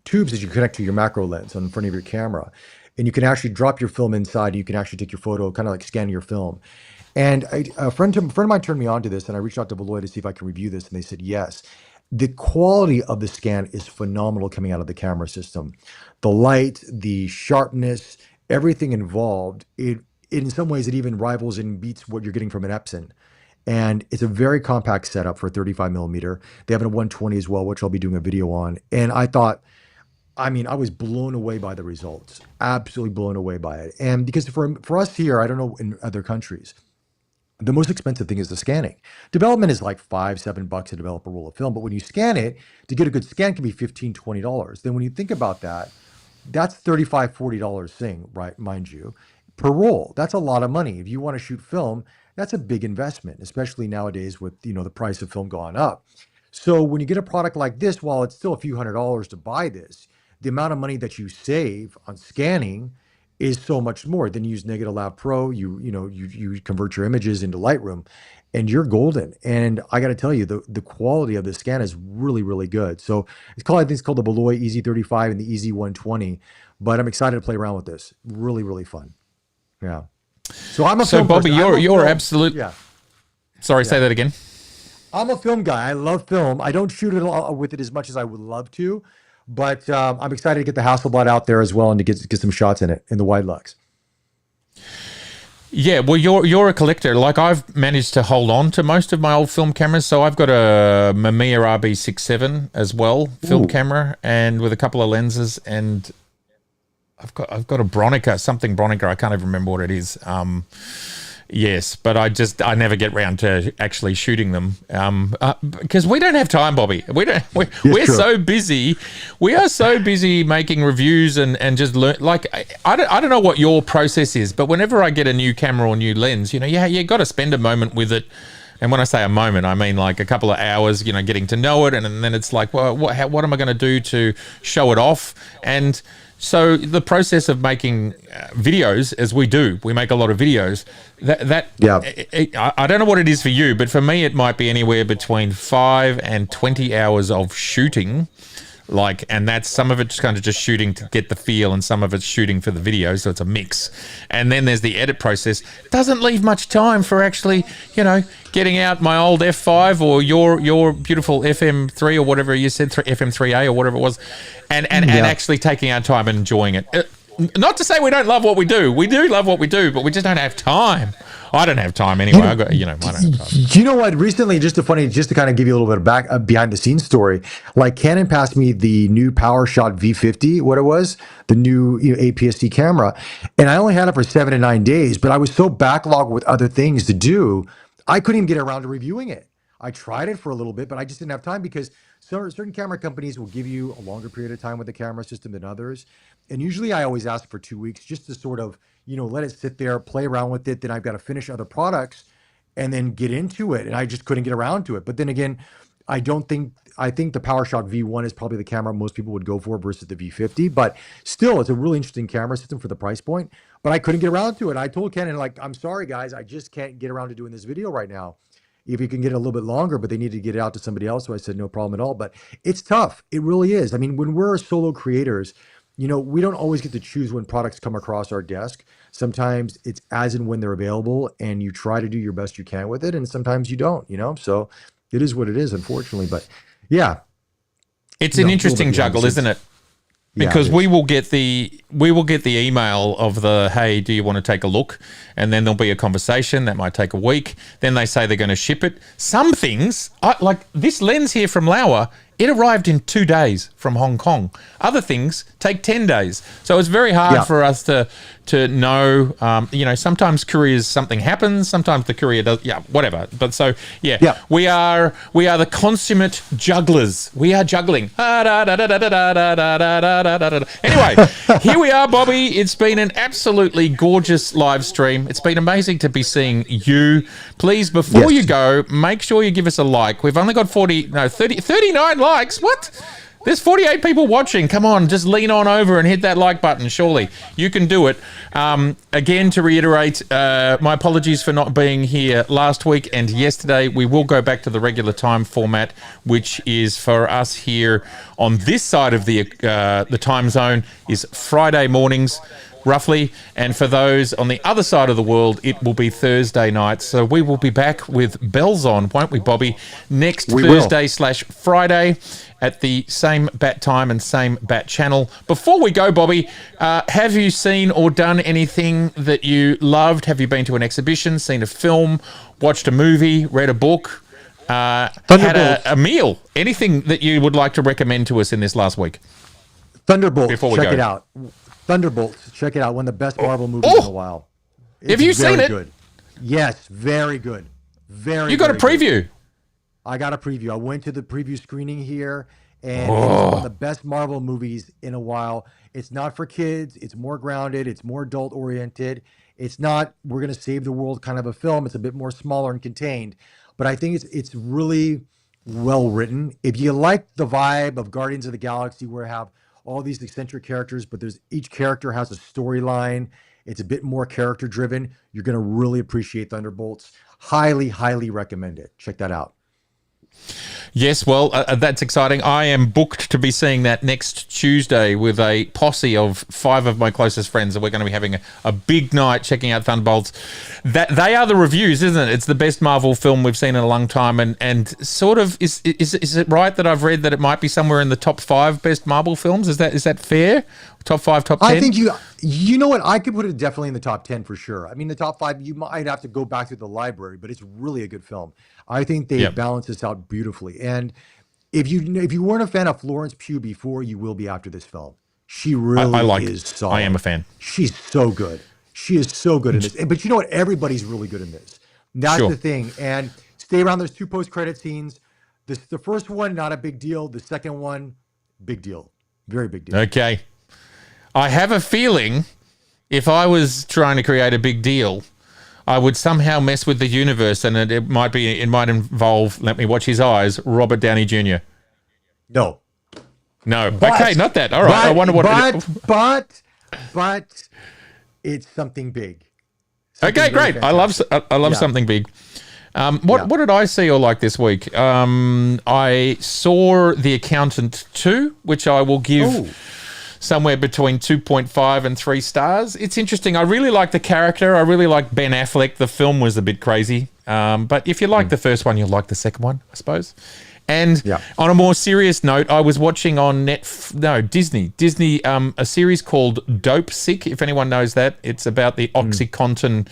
tubes that you connect to your macro lens on the front of your camera. And you can actually drop your film inside. You can actually take your photo, kind of like scanning your film. And a friend of mine turned me on to this, and I reached out to Valoy to see if I can review this, and they said yes. the quality of the scan is phenomenal coming out of the camera system. The light, the sharpness, everything involved, it in some ways it even rivals and beats what you're getting from an Epson. And it's a very compact setup for a 35 millimeter. They have a 120 as well, which I'll be doing a video on. And I mean, I was blown away by the results, absolutely blown away by it. And because for us here, I don't know in other countries, the most expensive thing is the scanning. Development is like $5-7 to develop a roll of film, but when you scan it, to get a good scan can be $15-20. Then when you think about that, that's $35-40 thing, right? Mind you, per roll. That's a lot of money. If you want to shoot film, that's a big investment, especially nowadays with the price of film going up. So when you get a product like this, while it's still a few $100s to buy this, the amount of money that you save on scanning is so much more. Then you use Negative Lab Pro. You convert your images into Lightroom, and you're golden. And I got to tell you, the quality of the scan is really, really good. So I think it's called the Beloy EZ35 and the EZ120. But I'm excited to play around with this. Really, really fun. Yeah. So I'm a film Bobby, person. you're absolute. Yeah. Sorry, say that again. I'm a film guy. I love film. I don't shoot it with it as much as I would love to, but I'm excited to get the Hasselblad out there as well and to get some shots in it in the wide lux. Yeah, well, you're a collector. Like, I've managed to hold on to most of my old film cameras. So I've got a Mamiya RB67 as well, film camera, and with a couple of lenses, and I've got a Bronica, something Bronica. I can't even remember what it is. Yes, but I never get round to actually shooting them because we don't have time, Bobby. We're so busy. We are so busy making reviews and just learn. Like, I don't know what your process is, but whenever I get a new camera or new lens, you got to spend a moment with it. And when I say a moment, I mean like a couple of hours, getting to know it, and then it's like, well, what am I going to do to show it off? And so the process of making videos, as we make a lot of videos. I don't know what it is for you, but for me, it might be anywhere between 5 and 20 hours of shooting. And that's some of it's kind of just shooting to get the feel, and some of it's shooting for the video, so it's a mix. And then there's the edit process. Doesn't leave much time for actually, getting out my old F5 or your beautiful FM3 or whatever you said, FM3A or whatever it was, and actually taking our time and enjoying it. Not to say we don't love what we do. We do love what we do, but we just don't have time. I don't have time anyway. I don't have time. You know what? Recently, just to kind of give you a little bit of behind the scenes story. Like, Canon passed me the new PowerShot V50, what it was, the new APS-C camera, and I only had it for 7 to 9 days. But I was so backlogged with other things to do, I couldn't even get around to reviewing it. I tried it for a little bit, but I just didn't have time because certain camera companies will give you a longer period of time with the camera system than others. And usually I always ask for 2 weeks just to sort of, let it sit there, play around with it. Then I've got to finish other products and then get into it. And I just couldn't get around to it. But then again, I think the PowerShot V1 is probably the camera most people would go for versus the V50. But still, it's a really interesting camera system for the price point. But I couldn't get around to it. I told Canon, I'm sorry, guys, I just can't get around to doing this video right now. If you can get it a little bit longer, but they need to get it out to somebody else. So I said, no problem at all. But it's tough. It really is. I mean, when we're solo creators, we don't always get to choose when products come across our desk. Sometimes it's as and when they're available, and you try to do your best you can with it. And sometimes you don't, So it is what it is, unfortunately. But yeah. It's an interesting juggle, isn't it? Because we will get the email of the, hey, do you want to take a look? And then there'll be a conversation that might take a week. Then they say they're going to ship it. Some things, like this lens here from Laowa, it arrived in 2 days from Hong Kong. Other things take 10 days. So it's very hard for us to know, sometimes couriers, something happens. Sometimes the courier does, whatever. But so, we are the consummate jugglers. We are juggling. Anyway, here we are, Bobby. It's been an absolutely gorgeous live stream. It's been amazing to be seeing you. Please, before you go, make sure you give us a like. We've only got 39 likes. What? There's 48 people watching. Come on, just lean on over and hit that like button. Surely you can do it. Again, to reiterate, my apologies for not being here last week and yesterday. We will go back to the regular time format, which is for us here on this side of the time zone is Friday mornings. roughly. And for those on the other side of the world, it will be Thursday night. So we will be back with bells on, won't we, Bobby? Next Thursday/Friday at the same bat time and same bat channel. Before we go, Bobby, have you seen or done anything that you loved? Have you been to an exhibition, seen a film, watched a movie, read a book, had a meal? Anything that you would like to recommend to us in this last week? Thunderbolts, check it out. Thunderbolts, check it out. One of the best Marvel movies in a while. Have you seen it? Good. Yes, very good. You got a preview? I got a preview. I went to the preview screening here, and it's one of the best Marvel movies in a while. It's not for kids. It's more grounded. It's more adult-oriented. It's not, we're going to save the world kind of a film. It's a bit more smaller and contained. But I think it's really well written. If you like the vibe of Guardians of the Galaxy, where you have all these eccentric characters, but each character has a storyline, it's a bit more character-driven, you're going to really appreciate Thunderbolts. Highly, highly recommend it. Check that out. Yes, well, that's exciting. I am booked to be seeing that next Tuesday with a posse of 5 of my closest friends. We're going to be having a big night checking out Thunderbolts. They are the reviews, isn't it? It's the best Marvel film we've seen in a long time, and sort of is it right that I've read that it might be somewhere in the top 5 best Marvel films? Is that fair? Top 5, top 10? I think you know what? I could put it definitely in the top 10 for sure. I mean, the top 5, you might have to go back to the library, but it's really a good film. I think they balance this out beautifully. And if you weren't a fan of Florence Pugh before, you will be after this film. She really is solid. I am a fan. She's so good. She is so good in this. But you know what? Everybody's really good in this. That's the thing. And stay around. There's 2 post-credit scenes. The first one, not a big deal. The second one, big deal. Very big deal. Okay. I have a feeling if I was trying to create a big deal, I would somehow mess with the universe, and it might involve, let me watch his eyes, Robert Downey Jr. No. Okay, not that. All right. I wonder what. But it's something big. Okay, great. I love something big. What did I see or like this week? I saw The Accountant 2, which I will give somewhere between 2.5 and 3 stars. It's interesting. I really like the character. I really like Ben Affleck. The film was a bit crazy. But if you like the first one, you'll like the second one, I suppose. And on a more serious note, I was watching on Disney, a series called Dope Sick, if anyone knows that. It's about the OxyContin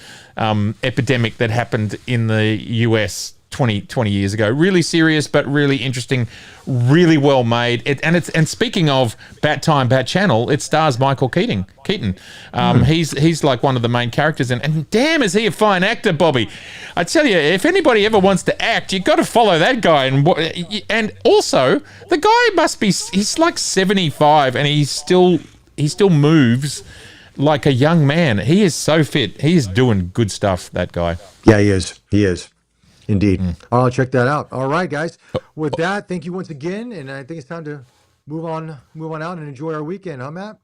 epidemic that happened in the US 20 years ago. Really serious, but really interesting, really well made. And speaking of Bat Time, Bat Channel, it stars Michael Keaton. He's like one of the main characters, and damn, is he a fine actor, Bobby. I tell you, if anybody ever wants to act, you've got to follow that guy. And also, the guy he's like 75, and he still moves like a young man. He is so fit. He is doing good stuff, that guy. Yeah, he is. Indeed. I'll check that out. All right, guys. With that, thank you once again, and I think it's time to move on out and enjoy our weekend, huh, Matt?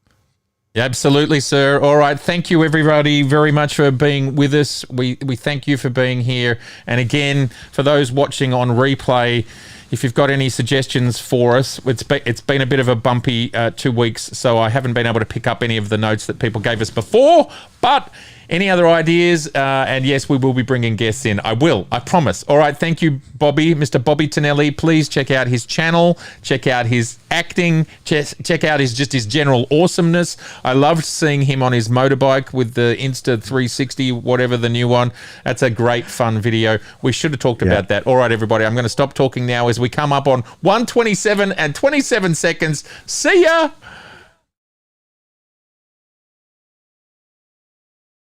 Absolutely, sir. All right. Thank you, everybody, very much for being with us. We thank you for being here. And again, for those watching on replay, if you've got any suggestions for us, it's been a bit of a bumpy 2 weeks, so I haven't been able to pick up any of the notes that people gave us before, but any other ideas? And yes, we will be bringing guests in. I promise. All right. Thank you, Bobby, Mr. Bobby Tonelli. Please check out his channel. Check out his acting. Check out his general awesomeness. I loved seeing him on his motorbike with the Insta 360, whatever the new one. That's a great, fun video. We should have talked about that. All right, everybody. I'm going to stop talking now as we come up on 1:27 and 27 seconds. See ya.